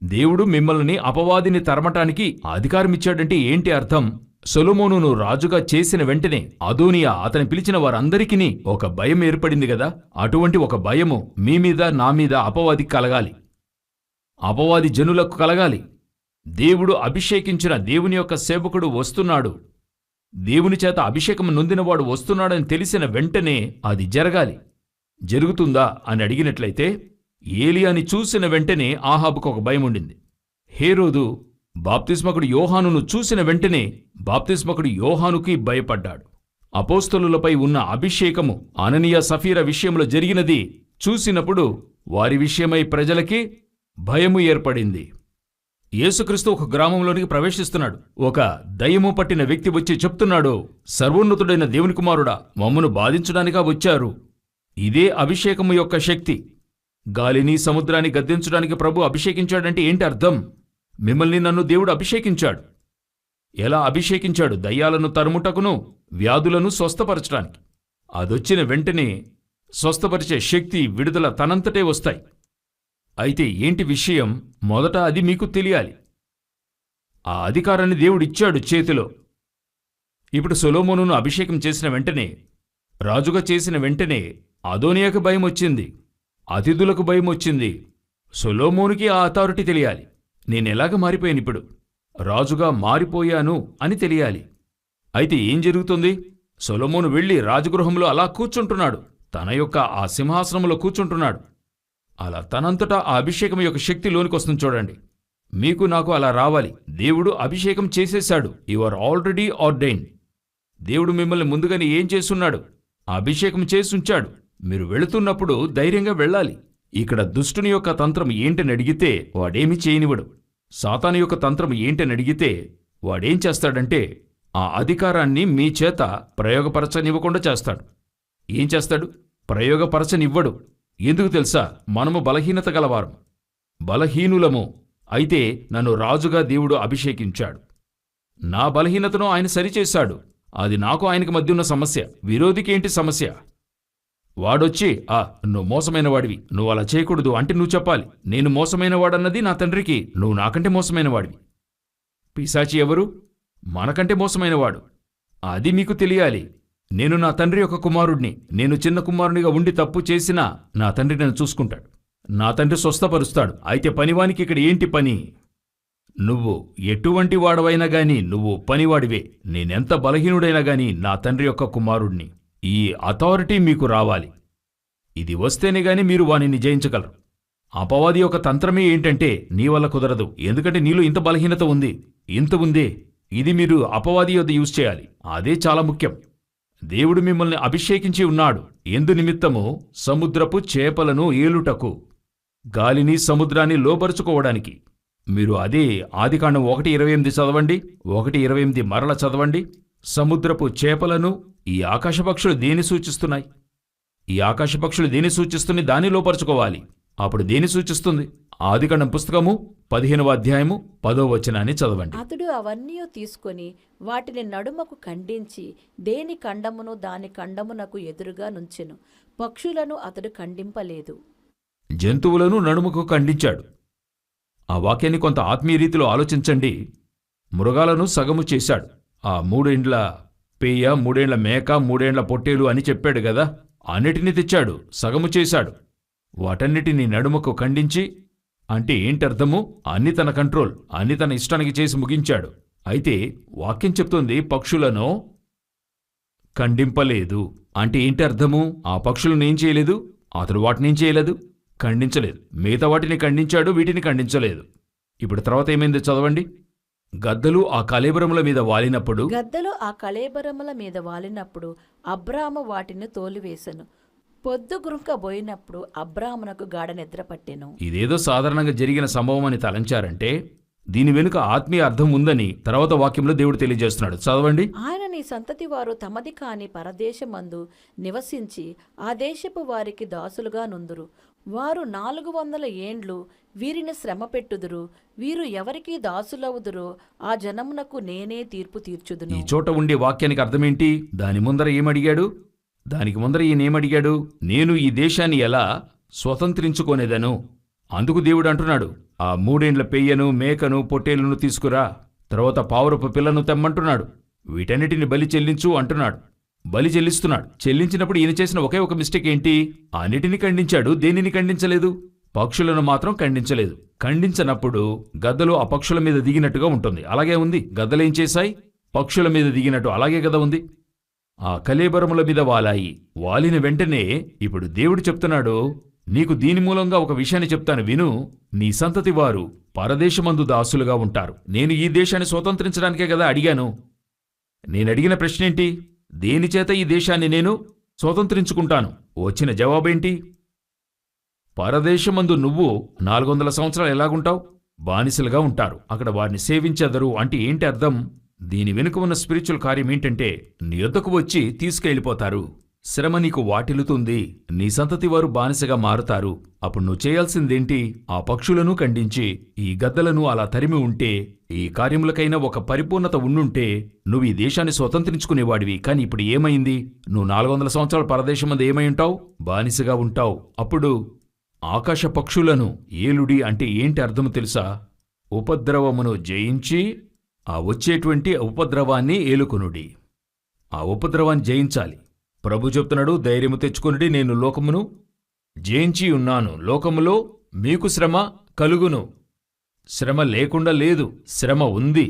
దేవుడు మిమ్మల్ని అపవాదిని తరమటానికి అధికారమిచ్చాడంటే ఏంటి అర్థం? సొలొమోనును రాజుగా చేసిన వెంటనే అదోనియా అతని పిలిచిన వారందరికీ ఒక భయం ఏర్పడింది గదా. అటువంటి ఒక భయము మీ మీద, నా మీద అపవాదికి కలగాలి. అపవాది జనులకు కలగాలి. దేవుడు అభిషేకించిన దేవుని యొక్క సేవకుడు వస్తున్నాడు, దేవుని చేత అభిషేకం నొందినవాడు వస్తున్నాడని తెలిసిన వెంటనే అది జరగాలి. జరుగుతుందా అని అడిగినట్లయితే, ఏలియాని చూసిన వెంటనే ఆహాబుకు ఒక భయం ఉండింది. హేరోదు బాప్తిస్మకుడు యోహానును చూసిన వెంటనే బాప్తిస్మకుడు యోహానుకి భయపడ్డాడు. అపోస్తలులపై ఉన్న అభిషేకము అననీయ సఫీర విషయంలో జరిగినది చూసినప్పుడు వారి విషయమై ప్రజలకి భయము ఏర్పడింది. యేసుక్రీస్తు ఒక గ్రామంలోనికి ప్రవేశిస్తున్నాడు. ఒక దయ్యము పట్టిన వ్యక్తి వచ్చి చెప్తున్నాడు, సర్వోన్నతుడైన దేవుని కుమారుడా, మమ్మను బాధించడానికా వచ్చారు? ఇదే అభిషేకము యొక్క శక్తి. గాలిని, సముద్రాన్ని గద్దించడానికి ప్రభు అభిషేకించాడంటే ఏంటి అర్థం? మిమ్మల్ని, నన్ను దేవుడు అభిషేకించాడు. ఎలా అభిషేకించాడు? దయ్యాలను తరుముటకును, వ్యాధులను స్వస్థపరచడానికి. అదొచ్చిన వెంటనే స్వస్థపరిచే శక్తి, విడుదల తనంతటే వస్తాయి. అయితే ఏంటి విషయం? మొదట అది మీకు తెలియాలి. ఆ అధికారాన్ని దేవుడిచ్చాడు చేతిలో. ఇప్పుడు సొలొమోనును అభిషేకం చేసిన వెంటనే, రాజుగా చేసిన వెంటనే అదోనియాకు భయం వచ్చింది, అతిథులకు భయం వచ్చింది. సొలొమోనుకి ఆ అథారిటీ తెలియాలి. నేనెలాగ మారిపోయాను, ఇప్పుడు రాజుగా మారిపోయాను అని తెలియాలి. అయితే ఏం జరుగుతుంది? సొలొమోను వెళ్ళి రాజగృహంలో అలా కూర్చుంటున్నాడు. తన యొక్క ఆ సింహాసనంలో కూర్చుంటున్నాడు. అలా తనంతటా ఆ అభిషేకం యొక్క శక్తి లోనికొస్తుంది. చూడండి, మీకు నాకు అలా రావాలి. దేవుడు అభిషేకం చేసేశాడు. You are already ordained. దేవుడు మిమ్మల్ని ముందుగానే ఏం చేసున్నాడు? అభిషేకం చేసుంచాడు. మీరు వెళుతున్నప్పుడు ధైర్యంగా వెళ్ళాలి. ఇక్కడ దుష్టుని యొక్క తంత్రం ఏంటని అడిగితే వాడేమి చేయనివ్వడు. సాతాను యొక్క తంత్రం ఏంటని అడిగితే వాడేం చేస్తాడంటే ఆ అధికారాన్ని మీ చేత ప్రయోగపరచనివ్వకుండా చేస్తాడు. ఏం చేస్తాడు? ప్రయోగపరచనివ్వడు. ఎందుకు తెలుసా? మనము బలహీనత గలవారం, బలహీనులము. అయితే నన్ను రాజుగా దేవుడు అభిషేకించాడు. నా బలహీనతను ఆయన సరిచేశాడు. అది నాకు ఆయనకి మధ్య ఉన్న సమస్య. విరోధికి ఏంటి సమస్య? వాడొచ్చి నువ్వు మోసమైన వాడివి, నువ్వు అలా చేయకూడదు అంటే నువ్వు చెప్పాలి, నేను మోసమైన వాడన్నది నా తండ్రికి, నువ్వు నాకంటే మోసమైన వాడివి. పిశాచి ఎవరు? మనకంటే మోసమైనవాడు. అది మీకు తెలియాలి. నేను నా తండ్రి యొక్క కుమారుడిని. నేను చిన్న కుమారునిగా ఉండి తప్పు చేసినా నా తండ్రి నన్ను చూసుకుంటాడు. నా తండ్రి స్వస్థపరుస్తాడు. అయితే పనివానికి ఇక్కడ ఏంటి పని? నువ్వు ఎటువంటి వాడవైనా గాని నువ్వు పనివాడివే. నేనెంత బలహీనుడైనా గాని నా తండ్రి యొక్క కుమారుడిని. ఈ అథారిటీ మీకు రావాలి. ఇది వస్తేనే గాని మీరు వానిని జయించగలరు. అపవాది యొక్క తంత్రమే ఏంటంటే నీ వల్ల కుదరదు, ఎందుకంటే నీలో ఇంత బలహీనత ఉంది, ఇంత ఉందే. ఇది మీరు అపవాది యొద్ద యూజ్ చేయాలి. అదే చాలా ముఖ్యం. దేవుడు మిమ్మల్ని అభిషేకించి ఉన్నాడు. ఎందు నిమిత్తము? సముద్రపు చేపలను ఏలుటకు, గాలిని సముద్రాన్ని లోపరుచుకోవడానికి. మీరు అదే ఆదికాండం 1:28 చదవండి, 1:28 మరల చదవండి. సముద్రపు చేపలను ఈ ఆకాశపక్షులు దేని సూచిస్తున్నాయి? ఈ ఆకాశపక్షులు దేని సూచిస్తున్నాయి? దాన్ని లోపరుచుకోవాలి. అప్పుడు దేని సూచిస్తుంది? ఆదికాండం పుస్తకము 15వ అధ్యాయము 10వ వచనాన్ని చదవండి. అతడు అవన్నీ తీసుకొని వాటిని నడుమకు ఖండించి దేని ఖండమును దాని ఖండమునకు ఎదురుగా నుంచెను. పక్షులను అతడు ఖండింపలేదు. జంతువులను నడుముకు ఖండించాడు. ఆ వాక్యాన్ని కొంత ఆత్మీయ రీతిలో ఆలోచించండి. మృగాలను సగము చేశాడు. ఆ 3 ఏండ్ల పేయ, 3 ఏండ్ల మేక, 3 ఏండ్ల పొట్టేలు అని చెప్పాడు గదా. అన్నిటినీ తెచ్చాడు, సగము చేశాడు. వాటన్నిటినీ నడుముకు ఖండించి అంటే ఏంటర్థము? అన్ని తన కంట్రోల్, అన్ని తన ఇష్టానికి చేసి ముగించాడు. అయితే వాక్యం చెప్తోంది పక్షులను ఖండింపలేదు. అంటే ఏంటి అర్థము? ఆ పక్షులను ఏం చేయలేదు? అతడు వాటినేం చేయలేదు? ఖండించలేదు. మిగతా వాటిని ఖండించాడు, వీటిని ఖండించలేదు. ఇప్పుడు తర్వాత ఏమైందో చదవండి. గద్దలు ఆ కళేబరముల మీద వాలినప్పుడు అబ్రాము వాటిని తోలివేశను. పొద్దుగుంకబోయినప్పుడు అబ్రామునకు గాఢ నిద్ర పట్టెను. ఇదేదో సాధారణంగా జరిగిన సంభవం అని తలంచారంటే దీని వెనుక ఆత్మీయ అర్థం ఉందని తర్వాత వాక్యంలో దేవుడు తెలియజేస్తున్నాడు. చదవండి. ఆయన నీ సంతతి వారు తమది కాని పరదేశమందు నివసించి ఆ దేశపు వారికి దాసులుగా నుందురు. వారు 400 ఏండ్లు వీరిని శ్రమ పెట్టుదురు. వీరు ఎవరికి దాసులవుదురో ఆ జనమునకు నేనే తీర్పు తీర్చుదును. ఈ చోట ఉండే వాక్యానికి అర్థమేంటి? దాని ముందర ఏమడిగాడు? దానికి ముందర ఈయనేమడిగాడు? నేను ఈ దేశాన్ని ఎలా స్వతంత్రించుకోనేదను. అందుకు దేవుడు అంటున్నాడు, ఆ 3 ఏండ్ల పెయ్యను, మేకను, పొట్టేలును తీసుకురా. తర్వాత పావురపు పిల్లను తెమ్మంటున్నాడు. వీటన్నిటిని బలి చెల్లించు అంటున్నాడు. బలి చెల్లిస్తున్నాడు. చెల్లించినప్పుడు ఈయన చేసిన ఒకే ఒక మిస్టేక్ ఏంటి? అన్నిటిని ఖండించాడు, దేనిని ఖండించలేదు? పక్షులను మాత్రం ఖండించలేదు. ఖండించనప్పుడు గద్దలు ఆ పక్షుల మీద దిగినట్టుగా ఉంటుంది. అలాగే ఉంది. గద్దలేం చేశాయి? పక్షుల మీద దిగినట్టు అలాగే గద ఉంది. ఆ కళేబరముల మీద వాలాయి. వాలిన వెంటనే ఇప్పుడు దేవుడు చెప్తున్నాడు, నీకు దీని మూలంగా ఒక విషయాన్ని చెప్తాను విను. నీ సంతతి వారు పరదేశమందు దాసులుగా ఉంటారు. నేను ఈ దేశాన్ని స్వతంత్రించడానికే కదా అడిగాను. నేనడిగిన ప్రశ్నేంటి? దేనిచేత ఈ దేశాన్ని నేను స్వతంత్రించుకుంటాను? వచ్చిన జవాబేంటి? పరదేశమందు నువ్వు 400 సంవత్సరాలు ఎలాగుంటావు? బానిసలుగా ఉంటారు. అక్కడ వారిని సేవించెదరు అంటే ఏంటి అర్థం? దీని వెనుక ఉన్న స్పిరిచువల్ కార్యం ఏంటంటే నీ యొద్దకు వచ్చి తీసుకెళ్ళిపోతారు. శ్రమ నీకు వాటిల్లుతుంది. నీ సంతతి వారు బానిసగా మారుతారు. అప్పుడు నువ్వు చేయాల్సిందేంటి? ఆ పక్షులను ఖండించి ఈ గద్దలను అలా తరిమి ఉంటే, ఈ కార్యములకైనా ఒక పరిపూర్ణత ఉండుంటే నువ్వు ఈ దేశాన్ని స్వతంత్రించుకునేవాడివి. కాని ఇప్పుడు ఏమైంది? నువ్వు 400 సంవత్సరాల పరదేశం మీద ఏమై ఉంటావు? బానిసగా ఉంటావు. అప్పుడు ఆకాశ పక్షులను ఏలుడి అంటే ఏంటి అర్థము తెలుసా? ఉపద్రవమును జయించి ఆ వచ్చేటువంటి ఉపద్రవాన్ని ఏలుకొనుడి. ఆ ఉపద్రవాన్ని జయించాలి. ప్రభు చెప్తున్నాడు, ధైర్యము తెచ్చుకొనుడి, నేను లోకమును జయించి ఉన్నాను. లోకములో మీకు శ్రమ కలుగును. శ్రమ లేకుండా లేదు, శ్రమ ఉంది.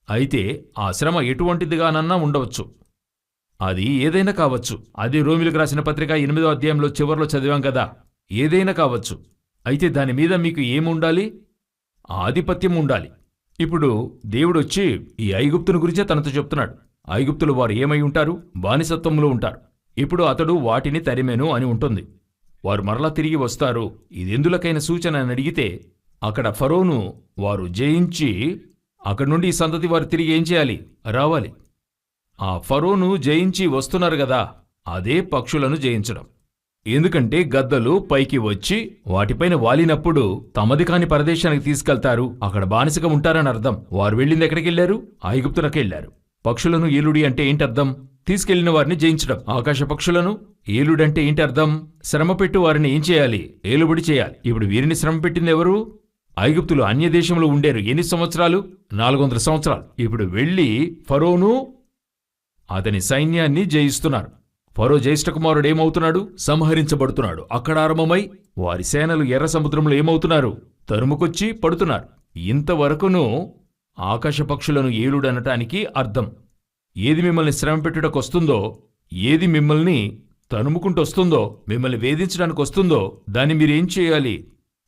అయితే ఆ శ్రమ ఎటువంటిదిగానన్నా ఉండవచ్చు. అది ఏదైనా కావచ్చు. అది రోమిలకు రాసిన పత్రిక 8వ అధ్యాయంలో చివర్లో చదివాం కదా. ఏదైనా కావచ్చు. అయితే దాని మీద మీకు ఏముండాలి? ఆధిపత్యం ఉండాలి. ఇప్పుడు దేవుడొచ్చి ఈ ఐగుప్తుని గురించే తనతో చెప్తున్నాడు. ఐగుప్తులు వారు ఏమై ఉంటారు? బానిసత్వంలో ఉంటారు. ఇప్పుడు అతడు వాటిని తరిమెను అని ఉంటుంది. వారు మరలా తిరిగి వస్తారు. ఇదెందులకైన సూచన అని అడిగితే అక్కడ ఫరోను వారు జయించి అక్కడి నుండి ఈ సంతతి వారు తిరిగి ఏం చేయాలి? రావాలి. ఆ ఫరోను జయించి వస్తున్నారు గదా, అదే పక్షులను జయించడం. ఎందుకంటే గద్దలు పైకి వచ్చి వాటిపైన వాలినప్పుడు తమది కాని ప్రదేశానికి తీసుకెళ్తారు, అక్కడ బానిసగా ఉంటారని అర్థం. వారు వెళ్ళింది ఎక్కడికెళ్లారు? ఐగుప్తునకెళ్లారు. పక్షులను ఏలుడి అంటే ఏంటర్థం? తీసుకెళ్లిన వారిని జయించడం. ఆకాశ పక్షులను ఏలుడంటే ఏంటి అర్థం? శ్రమపెట్టు వారిని ఏం చేయాలి? ఏలుబడి చేయాలి. ఇప్పుడు వీరిని శ్రమ పెట్టింది ఎవరు? ఐగుప్తులు అన్యదేశంలో ఉండేరు. ఎన్ని సంవత్సరాలు? 400 సంవత్సరాలు. ఇప్పుడు వెళ్ళి ఫరోను అతని సైన్యాన్ని జయిస్తున్నారు. ఫరో జ్యేష్ఠ కుమారుడు ఏమవుతున్నాడు? సంహరించబడుతున్నాడు. అక్కడ ఆరంభమై వారి సేనలు ఎర్ర సముద్రంలో ఏమవుతున్నారు? తరుముకొచ్చి పడుతున్నారు. ఇంతవరకును ఆకాశ పక్షులను ఏలుడనటానికి అర్థం. ఏది మిమ్మల్ని శ్రమ పెట్టుటకొస్తుందో, ఏది మిమ్మల్ని తరుముకుంటొస్తుందో, మిమ్మల్ని వేధించడానికి వస్తుందో దాన్ని మీరేం చేయాలి?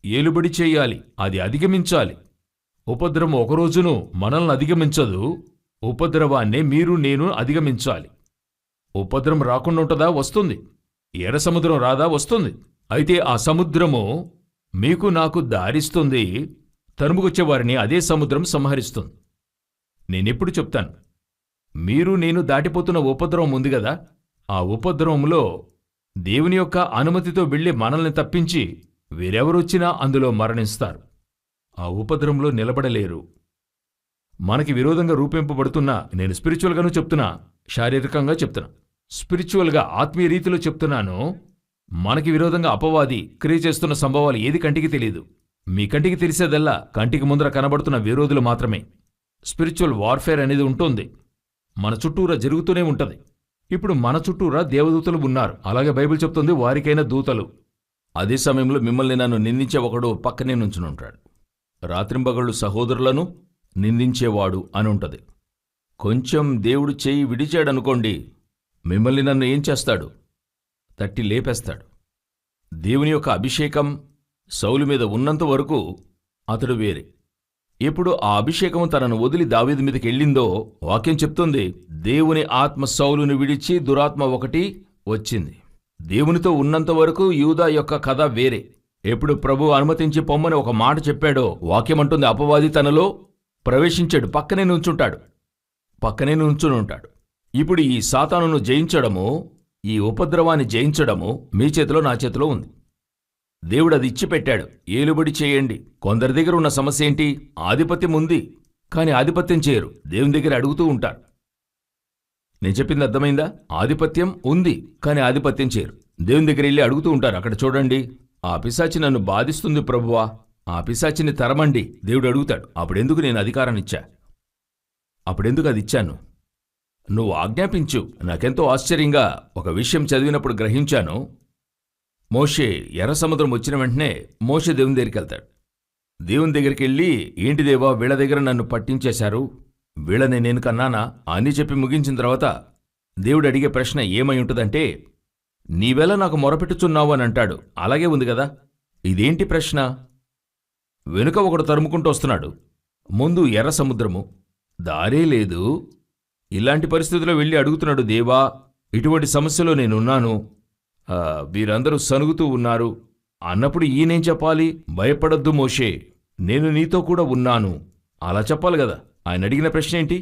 ఏలుబడి చేయాలి. అది అధిగమించాలి. ఉపద్రవం ఒకరోజును మనల్ని అధిగమించదు. ఉపద్రవాన్నే మీరు నేను అధిగమించాలి. ఉపద్రవం రాకుండా ఉంటుందా? వస్తుంది. ఎర్ర సముద్రం రాదా? వస్తుంది. అయితే ఆ సముద్రము మీకు నాకు దారిస్తుంది. తరుముకొచ్చేవారిని అదే సముద్రం సంహరిస్తుంది. నేనెప్పుడు చెప్తాను, మీరు నేను దాటిపోతున్న ఉపద్రవం ఉంది గదా, ఆ ఉపద్రవంలో దేవుని యొక్క అనుమతితో వెళ్ళి మనల్ని తప్పించి వేరెవరొచ్చినా అందులో మరణిస్తారు. ఆ ఉపద్రవంలో నిలబడలేరు. మనకి విరోధంగా రూపింపబడుతున్నా, నేను స్పిరిచువల్గానూ చెప్తున్నా, శారీరకంగా చెప్తున్నా, స్పిరిచువల్గా ఆత్మీయ రీతిలో చెప్తున్నాను. మనకి విరోధంగా అపవాది క్రియ చేస్తున్న సంభవాలు ఏది కంటికి తెలియదు. మీ కంటికి తెలిసేదల్లా కంటికి ముందర కనబడుతున్న విరోధులు మాత్రమే. స్పిరిచువల్ వార్ఫేర్ అనేది ఉంటుంది, మన చుట్టూరా జరుగుతూనే ఉంటది. ఇప్పుడు మన చుట్టూరా దేవదూతలు ఉన్నారు. అలాగే బైబిల్ చెప్తుంది వారికైనా దూతలు. అదే సమయంలో మిమ్మల్ని నన్ను నిందించే ఒకడు పక్కనే నుంచునుంటాడు. రాత్రింబగళ్ళు సహోదరులను నిందించేవాడు అని ఉంటది. కొంచెం దేవుడు చేయి విడిచాడనుకోండి, మిమ్మల్ని నన్ను ఏం చేస్తాడు? తట్టి లేపేస్తాడు. దేవుని యొక్క అభిషేకం సౌలు మీద ఉన్నంత వరకు అతడు వేరే. ఎప్పుడు ఆ అభిషేకం తనను వదిలి దావీదు మీదకి వెళ్ళిందో, వాక్యం చెప్తుంది, దేవుని ఆత్మ సౌలును విడిచి దురాత్మ ఒకటి వచ్చింది. దేవునితో ఉన్నంత వరకు యూదా యొక్క కథ వేరే. ఎప్పుడు ప్రభు అనుమతించి పొమ్మని ఒక మాట చెప్పాడో, వాక్యమంటుంది అపవాది తనలో ప్రవేశించాడు. పక్కనే నుంచుంటాడు. ఇప్పుడు ఈ సాతానును జయించడము, ఈ ఉపద్రవాన్ని జయించడము మీ చేతిలో, నా చేతిలో ఉంది. దేవుడు అది ఇచ్చిపెట్టాడు. ఏలుబడి చేయండి. కొందరి దగ్గర ఉన్న సమస్య ఏంటి? ఆధిపత్యం ఉంది, కానీ ఆధిపత్యం చేయరు. దేవుని దగ్గర అడుగుతూ ఉంటారు. నేను చెప్పింది అర్థమైందా? ఆధిపత్యం ఉంది, కానీ ఆధిపత్యం చేయరు. దేవుని దగ్గర వెళ్ళి అడుగుతూ ఉంటారు. అక్కడ చూడండి, ఆ పిశాచి నన్ను బాధిస్తుంది ప్రభువా, ఆ పిశాచిని తరమండి. దేవుడు అడుగుతాడు. అప్పుడెందుకు నేను అధికారాన్నిచ్చా? అప్పుడెందుకు అది ఇచ్చాను? నువ్వు ఆజ్ఞాపించు. నాకెంతో ఆశ్చర్యంగా ఒక విషయం చదివినప్పుడు గ్రహించాను. మోషే ఎర్ర సముద్రం వచ్చిన వెంటనే మోషే దేవుని దగ్గరికి వెళ్తాడు. దేవుని దగ్గరికి వెళ్ళి, ఏంటి దేవా, వీళ్ళ దగ్గర నన్ను పట్టించేశారు, వీళ్ళని నేను కన్నానా అని చెప్పి ముగించిన తర్వాత దేవుడు అడిగే ప్రశ్న ఏమై ఉంటుందంటే, నీవెలా నాకు మొరపెట్టుచున్నావు అని అంటాడు. అలాగే ఉంది కదా. ఇదేంటి ప్రశ్న? వెనుక ఒకడు తరుముకుంటూ వస్తున్నాడు, ముందు ఎర్ర సముద్రము, దారే లేదు. ఇలాంటి పరిస్థితుల్లో వెళ్ళి అడుగుతున్నాడు, దేవా, ఇటువంటి సమస్యలో నేనున్నాను, వీరందరూ సనుగుతూ ఉన్నారు అన్నప్పుడు ఈయనేం చెప్పాలి? భయపడొద్దు మోషే, నేను నీతో కూడా ఉన్నాను అలా చెప్పాలి కదా. ఆయన అడిగిన ప్రశ్న ఏంటి?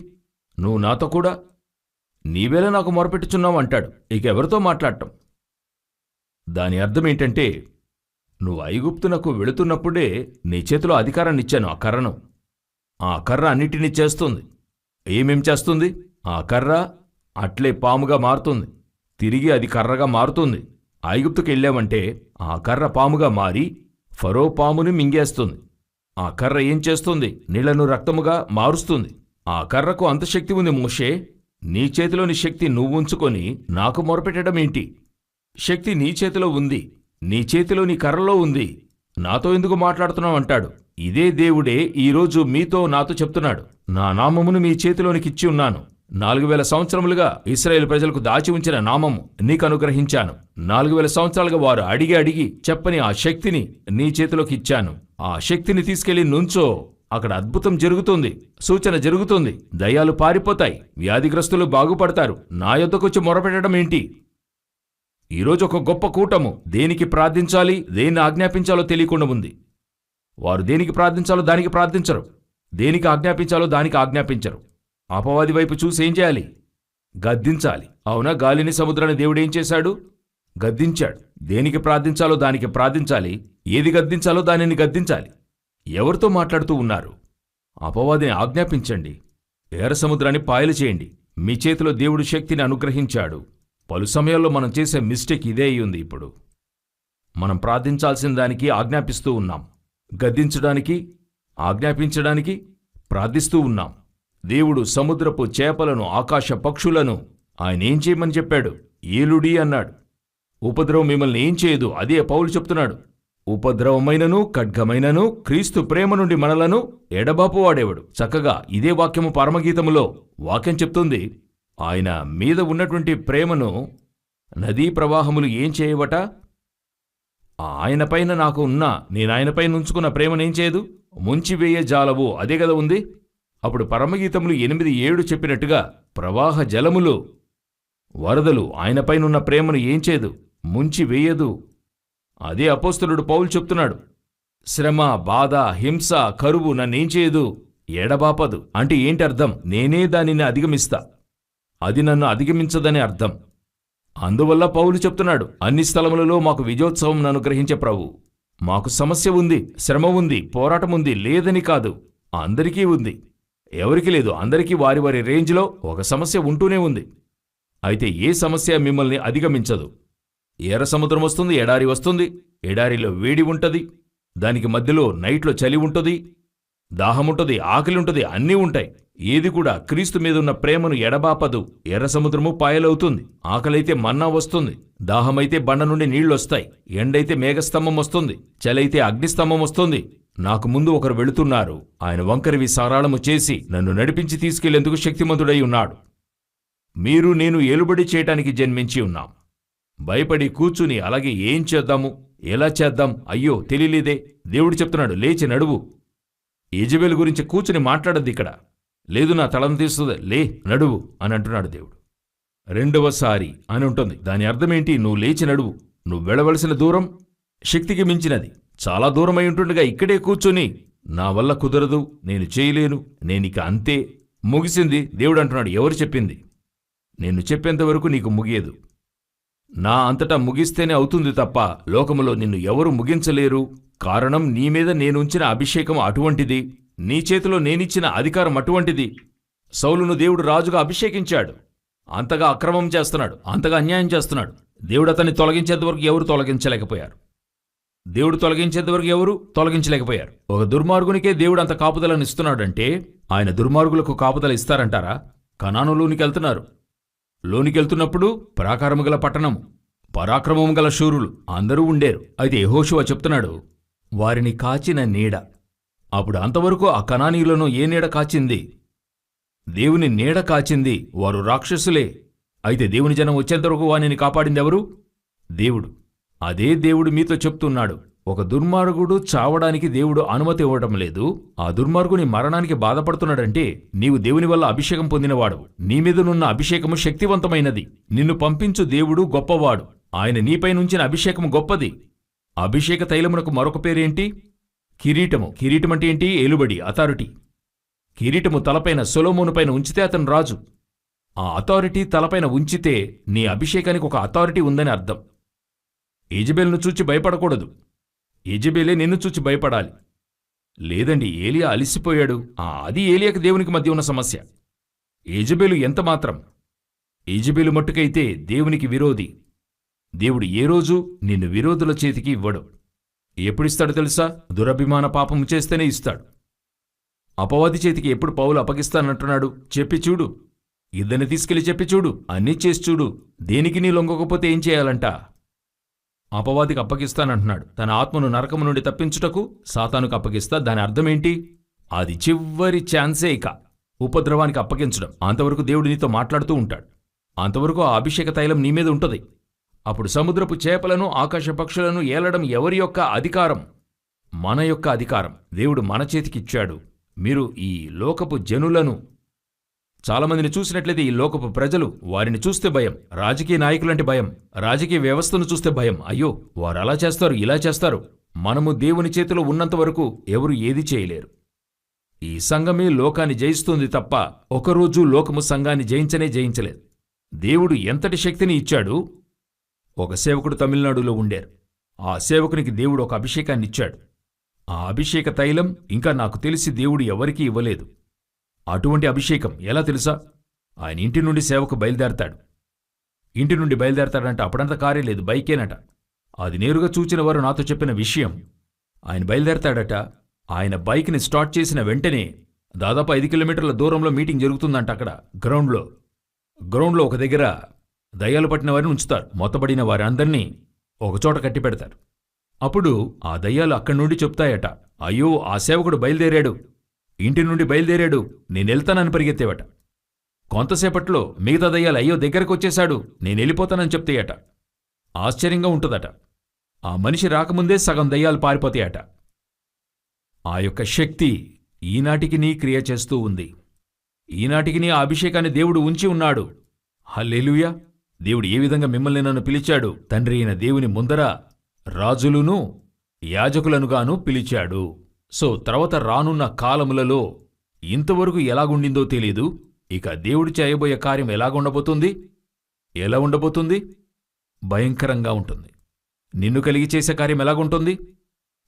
నువ్వు నాతో కూడా, నీవేలా నాకు మొరపెట్టుచున్నావు అంటాడు. ఇక ఎవరితో మాట్లాడటం? దాని అర్థం ఏంటంటే, నువ్వు ఐగుప్తునకు వెళుతున్నప్పుడే నీ చేతిలో అధికారాన్ని ఇచ్చాను. ఆ కర్రను, ఆ కర్ర అన్నిటినీ చేస్తుంది. ఏమేం చేస్తుంది? ఆ కర్ర అట్లే పాముగా మారుతుంది, తిరిగి అది కర్రగా మారుతుంది. ఐగుప్తుకు వెళ్ళామంటే ఆ కర్ర పాముగా మారి ఫరో పాముని మింగేస్తుంది. ఆ కర్ర ఏం చేస్తుంది? నీళ్లను రక్తముగా మారుస్తుంది. ఆ కర్రకు అంత శక్తి ఉంది మోషే. నీ చేతిలోని శక్తి నువ్వుంచుకొని నాకు మొరపెట్టడం ఏంటి? శక్తి నీ చేతిలో ఉంది, నీ చేతిలో నీ కర్రలో ఉంది. నాతో ఎందుకు మాట్లాడుతున్నావు అంటాడు. ఇదే దేవుడే ఈరోజు మీతో నాతో చెప్తున్నాడు. నా నామమును మీ చేతిలోనికిచ్చి ఉన్నాను. 4000 సంవత్సరములుగా ఇశ్రాయేలు ప్రజలకు దాచి ఉంచిన నామము నీకు అనుగ్రహించాను. 4000 సంవత్సరాలుగా వారు అడిగి చెప్పని ఆ శక్తిని నీ చేతిలోకి ఇచ్చాను. ఆ శక్తిని తీసుకెళ్లి నుంచో, అక్కడ అద్భుతం జరుగుతుంది, సూచన జరుగుతుంది, దయ్యాలు పారిపోతాయి, వ్యాధిగ్రస్తులు బాగుపడతారు. నా యొద్దకొచ్చి మొరపెట్టడం ఏంటి? ఈరోజు ఒక గొప్ప కూటము దేనికి ప్రార్థించాలి, దేన్ని ఆజ్ఞాపించాలో తెలియకుండా ఉంది. వారు దేనికి ప్రార్థించాలో దానికి ప్రార్థించరు, దేనికి ఆజ్ఞాపించాలో దానికి ఆజ్ఞాపించరు. అపవాది వైపు చూసి ఏం చేయాలి? గద్దించాలి. అవునా? గాలిని సముద్రాన్ని దేవుడేం చేశాడు? గద్దించాడు. దేనికి ప్రార్థించాలో దానికి ప్రార్థించాలి, ఏది గద్దించాలో దానిని గద్దించాలి. ఎవరితో మాట్లాడుతూ ఉన్నారు? అపవాదిని ఆజ్ఞాపించండి, ఎర్ర సముద్రాన్ని పాయలు చేయండి. మీ చేతిలో దేవుడు శక్తిని అనుగ్రహించాడు. పలు సమయాల్లో మనం చేసే మిస్టేక్ ఇదే అయ్యింది. ఇప్పుడు మనం ప్రార్థించాల్సిన దానికి ఆజ్ఞాపిస్తూ ఉన్నాం, గద్దించడానికి ఆజ్ఞాపించడానికి ప్రార్థిస్తూ ఉన్నాం. దేవుడు సముద్రపు చేపలను, ఆకాశ పక్షులను ఆయనేం చేయమని చెప్పాడు? ఏలుడి అన్నాడు. ఉపద్రవం మిమ్మల్ని ఏం చేయదు. అదే పౌలు చెప్తున్నాడు. ఉపద్రవమైనను ఖడ్గమైనను క్రీస్తు ప్రేమ నుండి మనలను ఎడబాపువాడేవాడు. చక్కగా ఇదే వాక్యము పరమగీతములో వాక్యం చెప్తుంది. ఆయన మీద ఉన్నటువంటి ప్రేమను నదీ ప్రవాహములు ఏం చేయవట? ఆయనపైన నాకు ఉన్న, నేనాయనపైన ఉంచుకున్న ప్రేమనేం చేయదు? ముంచివేయ జాలవు. అదే కదా ఉంది. అప్పుడు పరమగీతములు 8:7 చెప్పినట్టుగా ప్రవాహ జలములు, వరదలు ఆయనపైనున్న ప్రేమను ఏం చేయదు? ముంచివేయదు. అదే అపోస్తలుడు పౌలు చెప్తున్నాడు. శ్రమ, బాధ, హింస, కరువు నన్నేం చేయదు? ఎడబాపదు. అంటే ఏంటి అర్థం? నేనే దానిని అధిగమిస్తా, అది నన్ను అధిగమించదని అర్థం. అందువల్ల పౌలు చెప్తున్నాడు, అన్ని స్థలములలో మాకు విజయోత్సవం అనుగ్రహించే ప్రభు. మాకు సమస్య ఉంది, శ్రమ ఉంది, పోరాటం ఉంది, లేదని కాదు. అందరికీ ఉంది. ఎవరికి లేదు? అందరికీ వారి వారి రేంజ్లో ఒక సమస్య ఉంటూనే ఉంది. అయితే ఏ సమస్య మిమ్మల్ని అధిగమించదు. ఎర్ర సముద్రం వస్తుంది, ఎడారి వస్తుంది. ఎడారిలో వేడి ఉంటది, దానికి మధ్యలో నైట్లో చలి ఉంటుంది, దాహముంటుంది, ఆకలింటుంది, అన్నీ ఉంటాయి. ఏది కూడా క్రీస్తు మీదున్న ప్రేమను ఎడబాపదు. ఎర్ర సముద్రము పాయలవుతుంది. ఆకలైతే మన్నా వస్తుంది, దాహమైతే బండ నుండి నీళ్లొస్తాయి, ఎండైతే మేఘస్తంభం వస్తుంది, చలైతే అగ్నిస్తంభం వస్తుంది. నాకు ముందు ఒకరు వెళుతున్నారు, ఆయన వంకరివి సారాళము చేసి నన్ను నడిపించి తీసుకెళ్లేందుకు శక్తిమంతుడై ఉన్నాడు. మీరు నేను ఏలుబడి చేయటానికి జన్మించి ఉన్నాం. భయపడి కూర్చుని అలాగే ఏం చేద్దాము, ఎలా చేద్దాం, అయ్యో తెలియలేదే. దేవుడు చెప్తున్నాడు, లేచి నడువు. యెజబెలు గురించి కూర్చుని మాట్లాడద్దు ఇక్కడ. లేదు, నా తలను తీస్తుంది, లే నడువు అని అంటున్నాడు దేవుడు. రెండవసారి అని ఉంటుంది. దాని అర్థమేంటి? నువ్వు లేచి నడువు. నువ్వు వెళ్ళవలసిన దూరం శక్తికి మించినది. చాలా దూరమై ఉంటుండగా ఇక్కడే కూర్చుని నా వల్ల కుదరదు, నేను చేయలేను, నేనిక అంతే, ముగిసింది. దేవుడు అంటున్నాడు, ఎవరు చెప్పింది? నేను చెప్పేంతవరకు నీకు ముగియదు. నా అంతటా ముగిస్తేనే అవుతుంది తప్ప లోకములో నిన్ను ఎవరు ముగించలేరు. కారణం, నీ మీద నేనుంచిన అభిషేకం అటువంటిది, నీ చేతిలో నేనిచ్చిన అధికారం అటువంటిది. సౌలును దేవుడు రాజుగా అభిషేకించాడు. అంతగా అక్రమం చేస్తున్నాడు, అంతగా అన్యాయం చేస్తున్నాడు. దేవుడు అతన్ని తొలగించేంతవరకు ఎవరు తొలగించలేకపోయారు. దేవుడు తొలగించేంతవరకు ఎవరు తొలగించలేకపోయారు. ఒక దుర్మార్గునికే దేవుడు అంత కాపుదలను ఇస్తున్నాడంటే ఆయన దుర్మార్గులకు కాపుదల ఇస్తారంటారా? కనానులోనికి వెళ్తున్నారు. లోనికెళ్తున్నప్పుడు ప్రాకారము గల పట్టణము, పరాక్రమము గల శూరులు అందరూ ఉండేరు. అయితే యెహోషువ చెప్తున్నాడు, వారిని కాచిన నీడ. అప్పుడు అంతవరకు ఆ కనానీయులను ఏ నీడ కాచింది? దేవుని నీడ కాచింది. వారు రాక్షసులే. అయితే దేవుని జనం వచ్చేంతవరకు వారిని కాపాడిందెవరు? దేవుడు. అదే దేవుడు మీతో చెప్తున్నాడు, ఒక దుర్మార్గుడు చావడానికి దేవుడు అనుమతి ఇవ్వటం లేదు. ఆ దుర్మార్గుని మరణానికి బాధపడుతున్నాడంటే నీవు దేవుని వల్ల అభిషేకం పొందినవాడు. నీ మీదనున్న అభిషేకము శక్తివంతమైనది. నిన్ను పంపించు దేవుడు గొప్పవాడు. ఆయన నీపైనుంచిన అభిషేకము గొప్పది. అభిషేక తైలమునకు మరొక పేరేంటి? కిరీటము. కిరీటమంటే ఏంటి? ఏలుబడి, అథారిటీ. కిరీటము తలపైన సొలొమోనుపైన ఉంచితే అతను రాజు. ఆ అథారిటీ తలపైన ఉంచితే నీ అభిషేకానికి ఒక అథారిటీ ఉందని అర్థం. యెజబెలును చూచి భయపడకూడదు. యెజబెలే నిన్ను చూచి భయపడాలి. లేదండి, ఏలియా అలిసిపోయాడు. అది ఏలియాకి దేవునికి మధ్య ఉన్న సమస్య. యెజబెలు ఎంతమాత్రం. యెజబెలు మట్టుకైతే దేవునికి విరోధి. దేవుడు ఏ రోజు నిన్ను విరోధుల చేతికి ఇవ్వడు. ఎప్పుడిస్తాడు తెలుసా? దురభిమాన పాపము చేస్తేనే ఇస్తాడు. అపవాది చేతికి ఎప్పుడు పౌలు అప్పగిస్తానంటున్నాడు? చెప్పి చూడు, ఇద్దరిని తీసుకెళ్లి చెప్పి చూడు, అన్నీ చేసి చూడు. దేనికి నీ లొంగకపోతే ఏం చేయాలంట? అపవాదికి అప్పగిస్తానంటున్నాడు. తన ఆత్మను నరకము నుండి తప్పించుటకు సాతానుకు అప్పగిస్తా. దాని అర్థమేంటి? అది చివరి ఛాన్సే. ఇక ఉపద్రవానికి అప్పగించడం. అంతవరకు దేవుడు నీతో మాట్లాడుతూ ఉంటాడు. అంతవరకు ఆ అభిషేక తైలం నీ మీద ఉంటుంది. అప్పుడు సముద్రపు చేపలను, ఆకాశ పక్షులను ఏలడం ఎవరి యొక్క అధికారం? మన యొక్క అధికారం. దేవుడు మన చేతికిచ్చాడు. మీరు ఈ లోకపు జనులను, చాలామందిని చూసినట్లయితే ఈ లోకపు ప్రజలు, వారిని చూస్తే భయం. రాజకీయ నాయకులంటే భయం. రాజకీయ వ్యవస్థను చూస్తే భయం. అయ్యో, వారు అలా చేస్తారు, ఇలా చేస్తారు. మనము దేవుని చేతిలో ఉన్నంతవరకు ఎవరు ఏది చేయలేరు. ఈ సంఘమే లోకాన్ని జయిస్తుంది తప్ప ఒకరోజు లోకము సంఘాన్ని జయించలేదు. దేవుడు ఎంతటి శక్తిని ఇచ్చాడు? ఒక సేవకుడు తమిళనాడులో ఉండారు. ఆ సేవకునికి దేవుడు ఒక అభిషేకాన్నిచ్చాడు. ఆ అభిషేక తైలం ఇంకా నాకు తెలిసి దేవుడు ఎవరికీ ఇవ్వలేదు. అటువంటి అభిషేకం ఎలా తెలుసా? ఆయన ఇంటి నుండి సేవకు బయలుదేరతాడు. ఇంటి నుండి బయలుదేరతాడంట. అప్పుడంత కారే లేదు, బైకేనట. అది నేరుగా చూచిన వారు నాతో చెప్పిన విషయం. ఆయన బయలుదేరతాడట. ఆయన బైక్ని స్టార్ట్ చేసిన వెంటనే దాదాపు 5 కిలోమీటర్ల దూరంలో మీటింగ్ జరుగుతుందంట. అక్కడ గ్రౌండ్లో ఒక దగ్గర దయ్యాలు పట్టిన వారిని ఉంచుతారు. మొత్తబడిన వారందరినీ ఒకచోట కట్టి పెడతారు. అప్పుడు ఆ దయ్యాలు అక్కడి నుండి చెప్తాయట, అయ్యో ఆ సేవకుడు బయలుదేరాడు, ఇంటి నుండి బయలుదేరాడు, నేనెళ్తానని పరిగెత్తేవట. కొంతసేపట్లో మిగతా దయ్యాలు అయ్యో దగ్గరకు వచ్చేశాడు, నేనెళ్ళిపోతానని చెప్తాయట. ఆశ్చర్యంగా ఉంటుందట. ఆ మనిషి రాకముందే సగం దయ్యాలు పారిపోతాయట. ఆ యొక్క శక్తి ఈనాటికి నీ క్రియ చేస్తూ ఉంది. ఈనాటికి నీ ఆ అభిషేకాన్ని దేవుడు ఉంచి ఉన్నాడు. హల్లెలూయా! దేవుడు ఏ విధంగా మిమ్మల్ని నన్ను పిలిచాడు? తండ్రి అయిన దేవుని ముందర రాజులును యాజకులనుగాను పిలిచాడు. సో తర్వాత రానున్న కాలములలో ఇంతవరకు ఎలాగుండిందో తెలీదు. ఇక దేవుడు చేయబోయే కార్యం ఎలాగుండబోతుంది? ఎలా ఉండబోతుంది? భయంకరంగా ఉంటుంది. నిన్ను కలిగి చేసే కార్యం ఎలాగుంటుంది?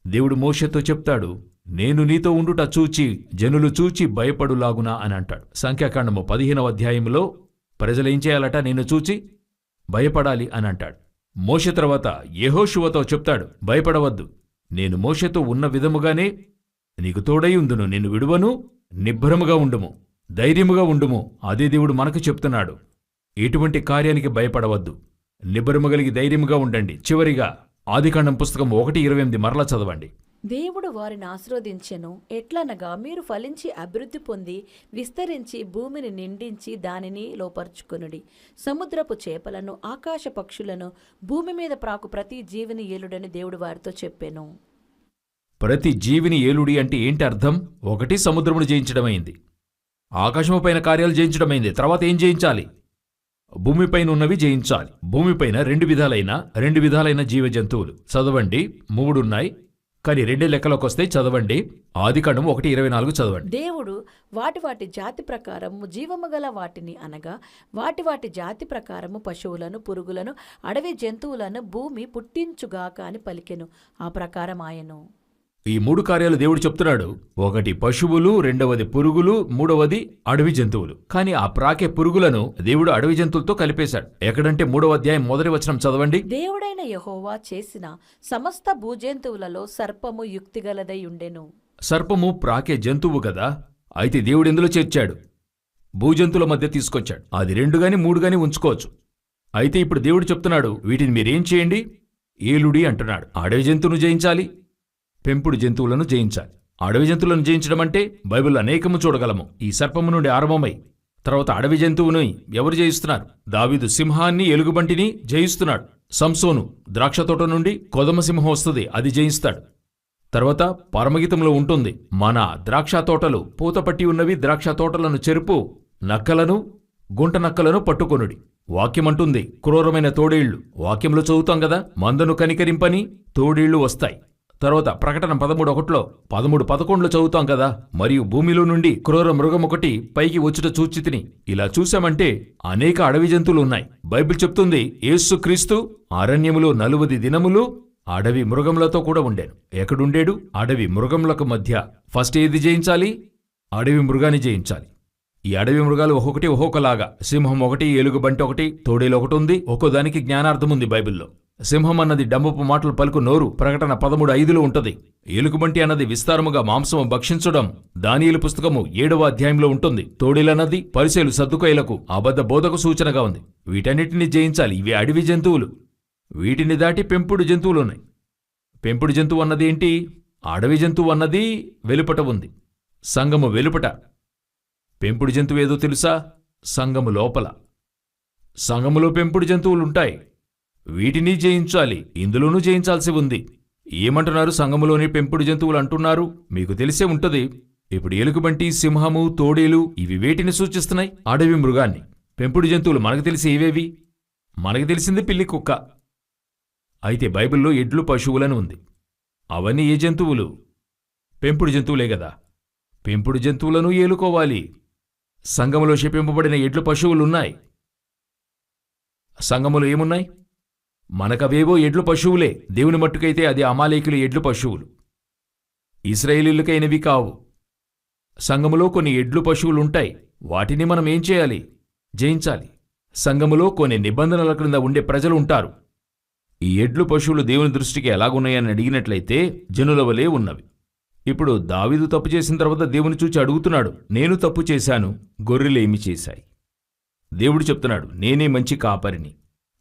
దేవుడు మోషేతో చెప్తాడు, నేను నీతో ఉండుట చూచి జనులు చూచి భయపడులాగునా అని అంటాడు. సంఖ్యాకాండము 15వ అధ్యాయంలో ప్రజలేం చేయాలట? నిన్ను చూచి భయపడాలి అని అంటాడు. మోషే తర్వాత యెహోషువతో చెప్తాడు, భయపడవద్దు, నేను మోషేతో ఉన్న విధముగానే నీకు తోడై ఉందును, నిన్ను విడువను, నిబ్బరముగా ఉండుము, ధైర్యముగా ఉండుము. అదే దేవుడు మనకు చెప్తున్నాడు. ఎటువంటి కార్యానికి భయపడవద్దు, నిబ్బరము కలిగి ధైర్యముగా ఉండండి. చివరిగా ఆదికాండం పుస్తకం 1:28 మరలా చదవండి. దేవుడు వారిని ఆశీర్వదించెను. ఎట్లనగా మీరు ఫలించి అభివృద్ధి పొంది విస్తరించి భూమిని నిండించి దానిని లోపర్చుకొనుడి. సముద్రపు చేపలను ఆకాశ పక్షులను భూమి మీద ప్రాకు ప్రతి జీవిని ఏలుడని దేవుడు వారితో చెప్పెను. ప్రతి జీవిని ఏలుడి అంటే ఏంటి అర్థం? ఒకటి సముద్రమును జయించడమైంది, ఆకాశము పైన కార్యాలు జయించడమైంది. తర్వాత ఏం జయించాలి? భూమిపైన ఉన్నవి జయించాలి. భూమిపైన రెండు విధాలైన జీవ జంతువులు. చదవండి, 3 ఉన్నాయి, కానీ 2 లెక్కలోకి వస్తాయి. చదవండి, ఆదికాండం 1:24 చదవండి. దేవుడు వాటి జాతి ప్రకారము జీవము గల వాటిని అనగా వాటి జాతి ప్రకారము పశువులను, పురుగులను, అడవి జంతువులను భూమి పుట్టించుగాక అని పలికెను. ఆ ప్రకారం ఆయను. ఈ 3 కార్యాలు దేవుడు చెప్తున్నాడు. ఒకటి పశువులు, రెండవది పురుగులు, మూడవది అడవి జంతువులు. కానీ ఆ ప్రాకే పురుగులను దేవుడు అడవి జంతువులతో కలిపేశాడు. ఎక్కడంటే 3వ అధ్యాయం 1వ వచనం చదవండి. దేవుడైన యెహోవా చేసిన సమస్త భూజంతువులలో సర్పము యుక్తిగలదై ఉండెను. సర్పము ప్రాకే జంతువు కదా, అయితే దేవుడు ఎందులో చేర్చాడు? భూజంతువుల మధ్య తీసుకొచ్చాడు. అది 2 గాని 3 గాని ఉంచుకోవచ్చు. అయితే ఇప్పుడు దేవుడు చెప్తున్నాడు, వీటిని మీరేం చేయండి? ఏలుడి అంటున్నాడు. అడవి జంతువును జయించాలి, పెంపుడు జంతువులను జయించాలి. అడవి జంతువులను జయించడం అంటే బైబిల్లో అనేకము చూడగలము. ఈ సర్పము నుండి ఆరంభమై తర్వాత అడవి జంతువుని ఎవరు జయిస్తున్నారు? దావీదు సింహాన్ని, ఎలుగుబంటిని జయిస్తున్నాడు. సంసోను ద్రాక్ష తోట నుండి కొదమ సింహం వస్తుంది, అది జయిస్తాడు. తర్వాత పరమగీతంలో ఉంటుంది, మన ద్రాక్ష తోటలు పూతపట్టి ఉన్నవి, ద్రాక్ష తోటలను చెరుపు, నక్కలను, గుంట నక్కలను పట్టుకొనుడి. వాక్యమంటుంది క్రూరమైన తోడేళ్లు. వాక్యంలో చదువుతాం కదా, మందను కనికరింపని తోడేళ్లు వస్తాయి. తర్వాత ప్రకటన 13:1లో 13:11లో చదువుతాం కదా, మరియు భూమిలో నుండి క్రూర మృగమొకటి పైకి వచ్చుట చూచితిని. ఇలా చూశామంటే అనేక అడవి జంతువులు ఉన్నాయి. బైబిల్ చెప్తుంది, యేసుక్రీస్తు అరణ్యములో 40 దినములు అడవి మృగములతో కూడా ఉండేను. ఎక్కడుండేడు? అడవి మృగములకు మధ్య. ఫస్ట్ ఏది జయించాలి? అడవి మృగాన్ని జయించాలి. ఈ అడవి మృగాలు ఒక్కొక్కటి ఒక్కొక్కలాగా. సింహం ఒకటి, ఎలుగుబంటి ఒకటి, తోడేలు ఒకటి ఉంది. ఒక్కోదానికి జ్ఞానార్థం ఉంది బైబిల్లో. సింహం అన్నది డమ్మపు మాటలు పలుకు నోరు, ప్రకటన 13:5లో ఉంటది. ఎలుగుబంటి అన్నది విస్తారముగా మాంసము భక్షించడం, దానియేలు పుస్తకము 7వ అధ్యాయంలో ఉంటుంది. తోడేలన్నది పరిసయ్యులు సద్దుకయ్యులకు అబద్ధ బోధకు సూచనగా ఉంది. వీటన్నిటిని జయించాలి. ఇవి అడవి జంతువులు. వీటిని దాటి పెంపుడు జంతువులున్నాయి. పెంపుడు జంతువు అన్నది ఏంటి? అడవి జంతువు అన్నది వెలుపట ఉంది, సంఘము వెలుపట. పెంపుడు జంతువు ఏదో తెలుసా? సంఘము లోపల. సంఘములో పెంపుడు జంతువులుంటాయి. వీటిని జయించాలి. ఇందులోనూ జయించాల్సి ఉంది. ఏమంటున్నారు? సంఘములోని పెంపుడు జంతువులు అంటున్నారు. మీకు తెలిసే ఉంటది. ఇప్పుడు ఎలుగుబంటి, సింహము, తోడేలు ఇవి వేటిని సూచిస్తున్నాయి? అడవి మృగాన్ని. పెంపుడు జంతువులు మనకు తెలిసి ఏవేవి? మనకు తెలిసింది పిల్లి, కుక్క. అయితే బైబిల్లో ఎడ్లు, పశువులని ఉంది. అవన్నీ ఏ జంతువులు? పెంపుడు జంతువులే గదా. పెంపుడు జంతువులను ఏలుకోవాలి. సంఘములో శపింపబడిన ఎడ్లు, పశువులున్నాయి. సంఘములో ఏమున్నాయి? మనకవేవో ఎడ్లు పశువులే, దేవుని మట్టుకైతే అది అమాలేకుల ఎడ్లు పశువులు, ఇశ్రాయేలీయులకైనవి కావు. సంఘములో కొన్ని ఎడ్లు పశువులుంటాయి, వాటిని మనం ఏం చేయాలి? జయించాలి. సంఘములో కొన్ని నిబంధనల క్రింద ఉండే ప్రజలు ఉంటారు. ఈ ఎడ్లు పశువులు దేవుని దృష్టికి ఎలాగున్నాయని అడిగినట్లయితే జనుల వలె ఉన్నవి. ఇప్పుడు దావీదు తప్పు చేసిన తర్వాత దేవుని చూచి అడుగుతున్నాడు, నేను తప్పు చేశాను, గొర్రెలేమి చేశాయి? దేవుడు చెప్తున్నాడు, నేనే మంచి కాపరిని,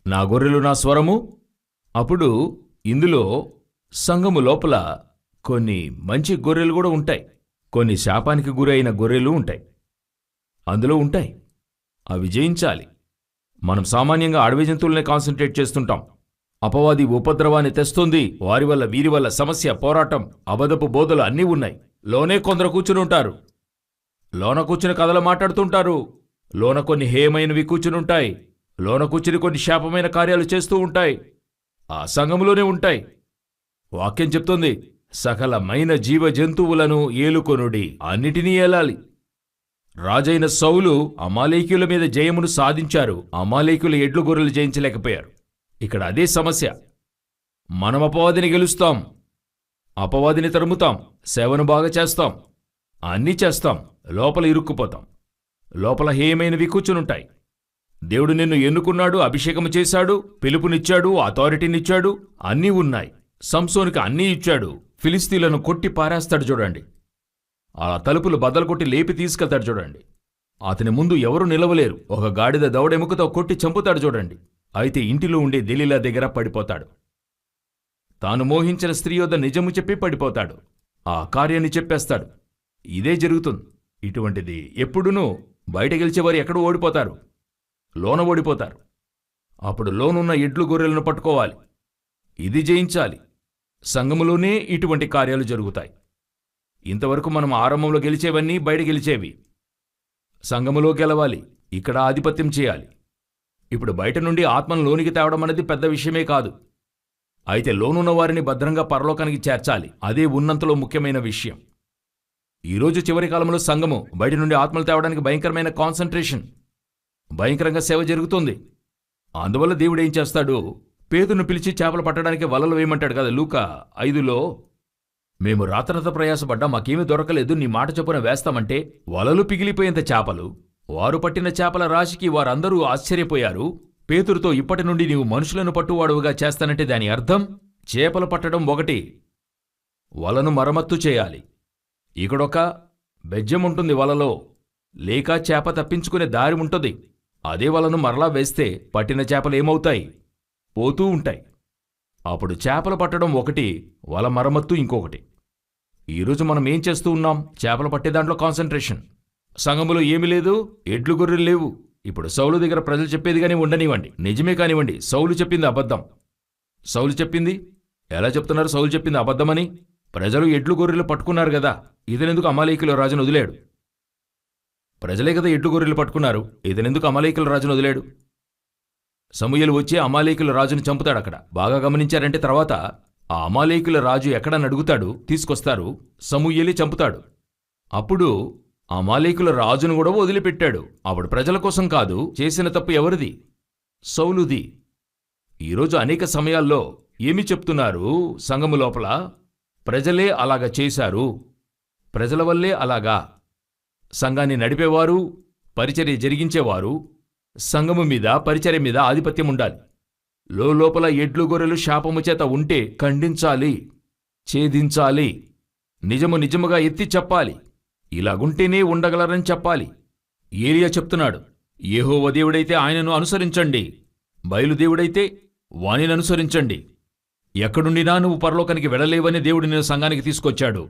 నా గొర్రెలు నా స్వరము. అప్పుడు ఇందులో సంఘము లోపల కొన్ని మంచి గొర్రెలు కూడా ఉంటాయి, కొన్ని శాపానికి గురైన గొర్రెలు ఉంటాయి, అందులో ఉంటాయి. అవి జయించాలి. మనం సామాన్యంగా అడవి జంతువులనే కాన్సంట్రేట్ చేస్తుంటాం. అపవాది ఉపద్రవాన్ని తెస్తుంది, వారి వల్ల వీరి వల్ల సమస్య, పోరాటం, అబద్ధపు బోధలు అన్నీ ఉన్నాయి. లోనే కొందరు కూర్చునుంటారు, లోన కూర్చుని కథలు మాట్లాడుతుంటారు, లోన కొన్ని హేయమైనవి కూర్చునుంటాయి, లోన కూర్చుని కొన్ని శాపమైన కార్యాలు చేస్తూ ఉంటాయి. ఆ సంఘములోనే ఉంటాయి. వాక్యం చెప్తుంది, సకలమైన జీవ జంతువులను ఏలుకొనుడి, అన్నిటినీ ఏలాలి. రాజైన సౌలు అమాలేకీయుల మీద జయమును సాధించారు, అమాలేకీయుల ఎడ్లు గొర్రెలు జయించలేకపోయారు. ఇక్కడ అదే సమస్య. మనం అపవాదిని గెలుస్తాం, అపవాదిని తరుముతాం, సేవను బాగా చేస్తాం, అన్నీ చేస్తాం, లోపల ఇరుక్కుపోతాం. లోపల హేయమైనవి కూర్చునుంటాయి. దేవుడు నిన్ను ఎన్నుకున్నాడు, అభిషేకము చేశాడు, పిలుపునిచ్చాడు, అథారిటీనిచ్చాడు, అన్నీ ఉన్నాయి. సంసోనికి అన్నీ ఇచ్చాడు. ఫిలిస్తీన్లను కొట్టి పారేస్తాడు చూడండి, అలా తలుపులు బద్దలు కొట్టి లేపి తీసుకెళ్తాడు చూడండి. అతని ముందు ఎవరూ నిలవలేరు. ఒక గాడిద దవడెముకతో కొట్టి చంపుతాడు చూడండి. అయితే ఇంటిలో ఉండే దెలీలా దగ్గర పడిపోతాడు. తాను మోహించిన స్త్రీ యొద్ద నిజము చెప్పి పడిపోతాడు. ఆ కార్యాన్ని చెప్పేస్తాడు. ఇదే జరుగుతుంది. ఇటువంటిది ఎప్పుడునూ బయట గెలిచేవారు ఎక్కడో ఓడిపోతారు, లోన ఓడిపోతారు. అప్పుడు లోనున్న ఎడ్లు గొర్రెలను పట్టుకోవాలి, ఇది జయించాలి. సంఘములోనే ఇటువంటి కార్యాలు జరుగుతాయి. ఇంతవరకు మనం ఆరంభంలో గెలిచేవన్నీ బయట గెలిచేవి. సంఘములో గెలవాలి, ఇక్కడ ఆధిపత్యం చేయాలి. ఇప్పుడు బయట నుండి ఆత్మను లోనికి తేవడం అనేది పెద్ద విషయమే కాదు. అయితే లోనున్న వారిని భద్రంగా పరలోకానికి చేర్చాలి, అదే ఉన్నంతలో ముఖ్యమైన విషయం. ఈరోజు చివరి కాలంలో సంఘము బయట నుండి ఆత్మలు తేవడానికి భయంకరమైన కాన్సంట్రేషన్, భయంకరంగా సేవ జరుగుతుంది. అందువల్ల దేవుడు ఏం చేస్తాడు? పేతురును పిలిచి చేపలు పట్టడానికి వలలు వేయమంటాడు కదా. లూకా 5లో, మేము రాత్రంత ప్రయాసపడ్డా మాకేమీ దొరకలేదు, నీ మాట చొప్పున వేస్తామంటే వలలు పిగిలిపోయేంత చేపలు. వారు పట్టిన చేపల రాశికి వారందరూ ఆశ్చర్యపోయారు. పేతురుతో, ఇప్పటి నుండి నీవు మనుషులను పట్టువాడువుగా చేస్తానంటే దాని అర్థం చేపలు పట్టడం ఒకటి, వలను మరమ్మత్తు చేయాలి. ఇక్కడొక బెజ్జముంటుంది వలలో, లేక చేప తప్పించుకునే దారి ఉంటుంది. అదే వలను మరలా వేస్తే పట్టిన చేపలేమవుతాయి? పోతూ ఉంటాయి. అప్పుడు చేపలు పట్టడం ఒకటి, వల మరమ్మత్తు ఇంకొకటి. ఈరోజు మనం ఏం చేస్తూ ఉన్నాం? చేపలు పట్టే దాంట్లో కాన్సంట్రేషన్. సంఘములో ఏమీ లేదు, ఎడ్లు గొర్రెలు లేవు. ఇప్పుడు సౌలు దగ్గర ప్రజలు చెప్పేది కానీ ఉండనివ్వండి, నిజమే కానివ్వండి, సౌలు చెప్పింది అబద్ధం. సౌలు చెప్పింది ఎలా చెప్తున్నారు? సౌలు చెప్పింది అబద్ధమని. ప్రజలు ఎడ్లు గొర్రెలు పట్టుకున్నారు కదా, ఇతనెందుకు అమాలేకీయుల రాజును వదిలాడు? ప్రజలే కదా ఎడ్లు గొర్రెలు పట్టుకున్నారు, ఇతనెందుకు అమాలేకీయుల రాజును వదిలాడు? సమూయేలు వచ్చి అమాలేకీయుల రాజును చంపుతాడు. అక్కడ బాగా గమనించారంటే తర్వాత ఆ అమాలేకీయుల రాజు ఎక్కడని అడుగుతాడు, తీసుకొస్తారు, సమూయేలే చంపుతాడు. అప్పుడు అమాలేకీయుల రాజును కూడా వదిలిపెట్టాడు. అప్పుడు ప్రజల కోసం కాదు, చేసిన తప్పు ఎవరిది? సౌలుది. ఈరోజు అనేక సమయాల్లో ఏమి చెప్తున్నారు సంఘము లోపల? ప్రజలే అలాగా చేశారు, ప్రజల వల్లే అలాగా. సంఘాన్ని నడిపేవారు, పరిచర్య జరిగించేవారు, సంఘము మీద పరిచర్య మీద ఆధిపత్యం ఉండాలి. లోపల ఎడ్లు గొర్రెలు శాపము చేత ఉంటే ఖండించాలి, ఛేదించాలి, నిజము నిజముగా ఎత్తి చెప్పాలి. ఇలాగుంటేనే ఉండగలరని చెప్పాలి. ఏలియా చెప్తున్నాడు, యెహోవా దేవుడైతే ఆయనను అనుసరించండి, బయలుదేవుడైతే వానిని అనుసరించండి. ఎక్కడుండినా నువ్వు పరలోకానికి వెళ్లలేవని దేవుడు నేను సంఘానికి తీసుకొచ్చాడు.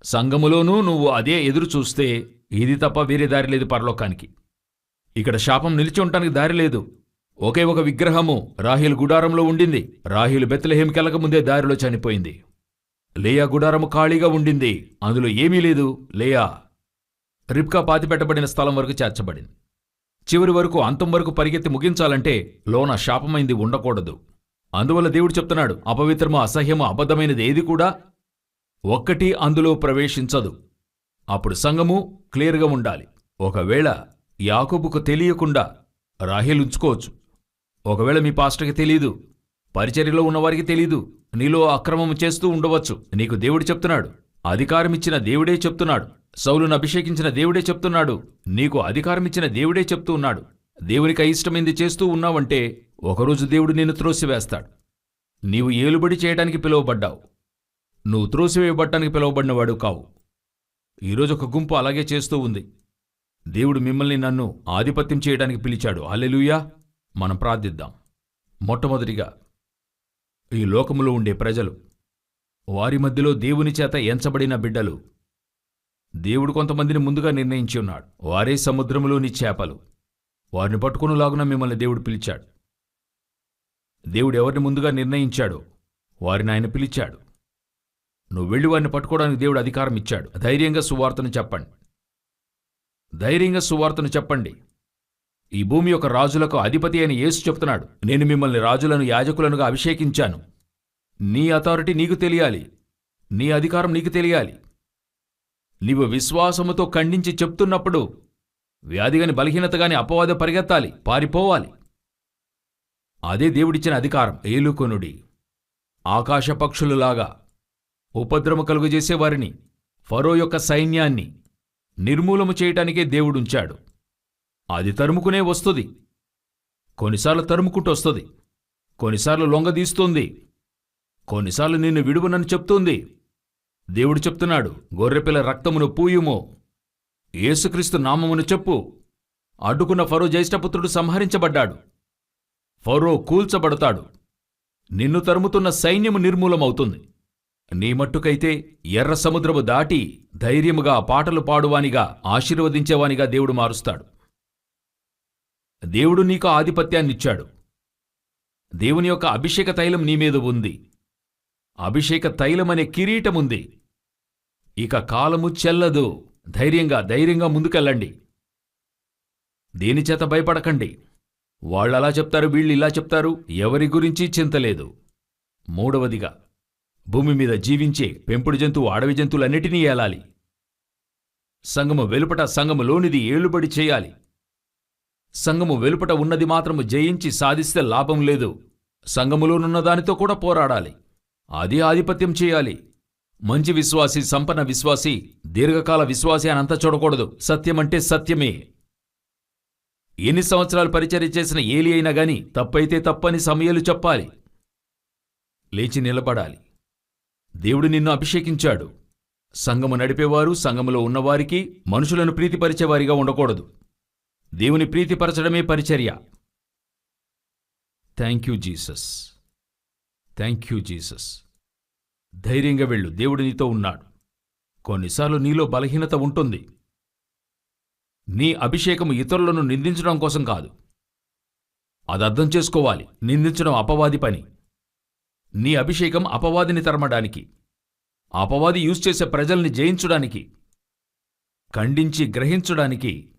సంఘములోనూ నువ్వు అదే ఎదురు చూస్తే ఇది తప్ప వేరే దారి లేదు పరలోకానికి. ఇక్కడ శాపం నిలిచి ఉండటానికి దారి లేదు. ఒకే ఒక విగ్రహము రాహేలు గుడారంలో ఉండింది. రాహేలు బెత్లెహేముకెళ్ళక ముందే దారిలో చనిపోయింది. లేయా గుడారము ఖాళీగా ఉండింది, అందులో ఏమీ లేదు. లేయా రిబ్కా పాతిపెట్టబడిన స్థలం వరకు చేర్చబడింది. చివరి వరకు, అంతం వరకు పరిగెత్తి ముగించాలంటే లోన శాపమైంది ఉండకూడదు. అందువల్ల దేవుడు చెప్తున్నాడు, అపవిత్రము, అసహ్యము, అబద్ధమైనది ఏది కూడా ఒక్కటి అందులో ప్రవేశించదు. అప్పుడు సంఘము క్లియర్గా ఉండాలి. ఒకవేళ యాకోబుకు తెలియకుండా రాహేలు ఉంచుకోవచ్చు, ఒకవేళ మీ పాస్టర్కి తెలీదు, పరిచర్యలో ఉన్నవారికి తెలీదు. నీలో అక్రమం చేస్తూ ఉండవచ్చు. నీకు దేవుడు చెప్తున్నాడు, అధికారమిచ్చిన దేవుడే చెప్తున్నాడు. సౌలును అభిషేకించిన దేవుడే చెప్తున్నాడు. నీకు అధికారమిచ్చిన దేవుడే చెప్తూ ఉన్నాడు. దేవునికి అయిష్టమైంది చేస్తూ ఉన్నావంటే ఒకరోజు దేవుడు నిన్ను త్రోసివేస్తాడు. నీవు ఏలుబడి చేయడానికి పిలువబడ్డావు. నువ్వు త్రోసివేయబడ్డానికి పిలువబడినవాడు కావు. ఈరోజు ఒక గుంపు అలాగే చేస్తూ ఉంది. దేవుడు మిమ్మల్ని నన్ను ఆధిపత్యం చేయడానికి పిలిచాడు. హల్లెలూయా. మనం ప్రార్థిద్దాం. మొట్టమొదటిగా ఈ లోకములో ఉండే ప్రజలు, వారి మధ్యలో దేవుని చేత ఎంచబడిన బిడ్డలు. దేవుడు కొంతమందిని ముందుగా నిర్ణయించి ఉన్నాడు. వారే సముద్రములోని చేపలు. వారిని పట్టుకునేలాగున మిమ్మల్ని దేవుడు పిలిచాడు. దేవుడు ఎవరిని ముందుగా నిర్ణయించాడో వారిని ఆయన పిలిచాడు. నువ్వు వెళ్ళి వారిని పట్టుకోవడానికి దేవుడు అధికారం ఇచ్చాడు. ధైర్యంగా సువార్తను చెప్పండి. ధైర్యంగా సువార్తను చెప్పండి. ఈ భూమి యొక్క రాజులకు అధిపతి అని యేసు చెప్తున్నాడు. నేను మిమ్మల్ని రాజులను యాజకులనుగా అభిషేకించాను. నీ అథారిటీ నీకు తెలియాలి. నీ అధికారం నీకు తెలియాలి. నీవు విశ్వాసముతో ఖండించి చెప్తున్నప్పుడు వ్యాధిగాని బలహీనతగాని అపవాద పరిగెత్తాలి, పారిపోవాలి. అదే దేవుడిచ్చిన అధికారం. ఏలుకొనుడి. ఆకాశ పక్షులులాగా ఉపద్రవం కలుగజేసేవారిని, ఫరో యొక్క సైన్యాన్ని నిర్మూలము చేయటానికే దేవుడుంచాడు. అది తరుముకునే వస్తుంది. కొన్నిసార్లు తరుముకుంటూ వస్తుంది. కొన్నిసార్లు లొంగదీస్తుంది. కొన్నిసార్లు నిన్ను విడువనని చెప్తుంది. దేవుడు చెప్తున్నాడు, గొర్రెపిల్ల రక్తమును పూయుమో, యేసుక్రీస్తు నామమును చెప్పు. అడ్డుకున్న ఫరో జ్యేష్ఠపుత్రుడు సంహరించబడ్డాడు. ఫరో కూల్చబడతాడు. నిన్ను తరుముతున్న సైన్యము నిర్మూలమవుతుంది. నీ మట్టుకైతే ఎర్ర సముద్రము దాటి ధైర్యముగా పాటలు పాడువానిగా, ఆశీర్వదించేవానిగా దేవుడు మారుస్తాడు. దేవుడు నీకు ఆధిపత్యాన్నిచ్చాడు. దేవుని యొక్క అభిషేక తైలం నీ మీద ఉంది. అభిషేక తైలమనే కిరీటముంది. ఇక కాలము చెల్లదు. ధైర్యంగా ముందుకెళ్ళండి. దేనిచేత భయపడకండి. వాళ్ళలా చెప్తారు, వీళ్ళు ఇలా చెప్తారు, ఎవరి గురించి చింతలేదు. మూడవదిగా, భూమి మీద జీవించే పెంపుడు జంతువు, అడవి జంతువులన్నిటినీ ఏలాలి. సంఘము వెలుపట సంఘములోనిది ఏలుబడి చేయాలి. సంఘము వెలుపట ఉన్నది మాత్రము జయించి సాధిస్తే లాభం లేదు. సంఘములోనున్న దానితో కూడా పోరాడాలి. అది ఆధిపత్యం చేయాలి. మంచి విశ్వాసి, సంపన్న విశ్వాసి, దీర్ఘకాల విశ్వాసి అనంతా చూడకూడదు. సత్యమంటే సత్యమే. ఎన్ని సంవత్సరాలు పరిచర్య చేసిన ఏలి అయినా గాని తప్పైతే తప్పని సమయాలు చెప్పాలి. లేచి నిలబడాలి. దేవుడు నిన్ను అభిషేకించాడు. సంఘము నడిపేవారు సంఘములో ఉన్నవారికి మనుషులను ప్రీతిపరిచేవారిగా ఉండకూడదు. దేవుని ప్రీతిపరచడమే పరిచర్య. Thank you Jesus. ధైర్యంగా వెళ్ళు. దేవుడు నీతో ఉన్నాడు. కొన్నిసార్లు నీలో బలహీనత ఉంటుంది. నీ అభిషేకము ఇతరులను నిందించడం కోసం కాదు. అది అర్థం చేసుకోవాలి. నిందించడం అపవాది పని. నీ అభిషేకం అపవాదిని తరమడానికి, అపవాది యూజ్ చేసే ప్రజల్ని జయించడానికి, ఖండించి గ్రహించడానికి,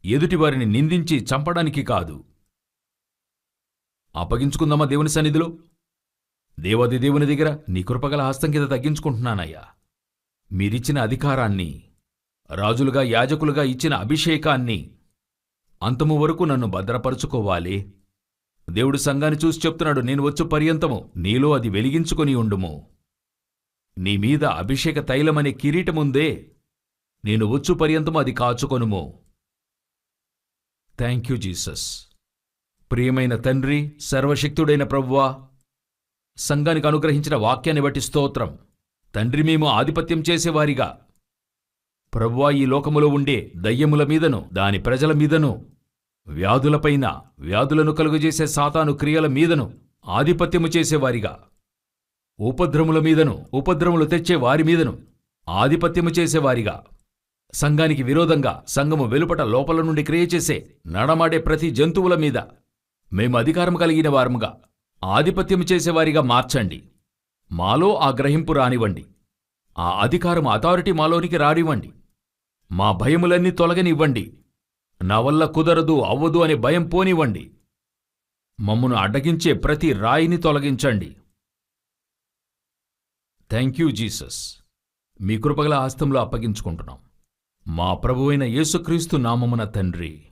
ఎదుటివారిని నిందించి చంపడానికి కాదు. అప్పగించుకుందామా దేవుని సన్నిధిలో? దేవాది దేవుని దగ్గర నీ కృపగల హస్తం కింద తగ్గించుకుంటున్నానయ్యా. మీరిచ్చిన అధికారాన్ని, రాజులుగా యాజకులుగా ఇచ్చిన అభిషేకాన్ని అంతము వరకు నన్ను భద్రపరుచుకోవాలి. దేవుడు సంఘాన్ని చూసి చెప్తున్నాడు, నేను వచ్చు పర్యంతము నీలో అది వెలిగించుకొని ఉండుము. నీ మీద అభిషేక తైలమనే కిరీటముందే, నేను వచ్చు పర్యంతము అది కాచుకొనుము. Thank you Jesus. ప్రియమైన తండ్రి, సర్వశక్తుడైన ప్రభువా, సంఘానికి అనుగ్రహించిన వాక్యాన్ని బట్టి స్తోత్రం. తండ్రి, మేము ఆధిపత్యం చేసేవారిగా ప్రభువా, ఈ లోకములో ఉండే దయ్యముల మీదను దాని ప్రజల మీదను, వ్యాధులపైన, వ్యాధులను కలుగజేసే సాతాను క్రియల మీదను ఆధిపత్యము చేసేవారిగా, ఉపద్రముల మీదను, ఉపద్రములు తెచ్చే వారి మీదను ఆధిపత్యము చేసేవారిగా, సంఘానికి విరోధంగా సంఘము వెలుపట లోపల నుండి క్రియ చేసే నడమాడే ప్రతి జంతువుల మీద మేము అధికారం కలిగిన వారముగా, ఆధిపత్యము చేసేవారిగా మార్చండి. మాలో ఆ గ్రహింపు రానివ్వండి. ఆ అధికారం, అథారిటీ మాలోనికి రానివ్వండి. మా భయములన్నీ తొలగనివ్వండి. నా వల్ల కుదరదు, అవ్వదు అనే భయం పోనివ్వండి. మమ్మును అడ్డగించే ప్రతి రాయిని తొలగించండి. Thank you Jesus. మీ కృపగల హస్తంలో అప్పగించుకుంటున్నాం. మా ప్రభువైన యేసుక్రీస్తు నామమున తండ్రి.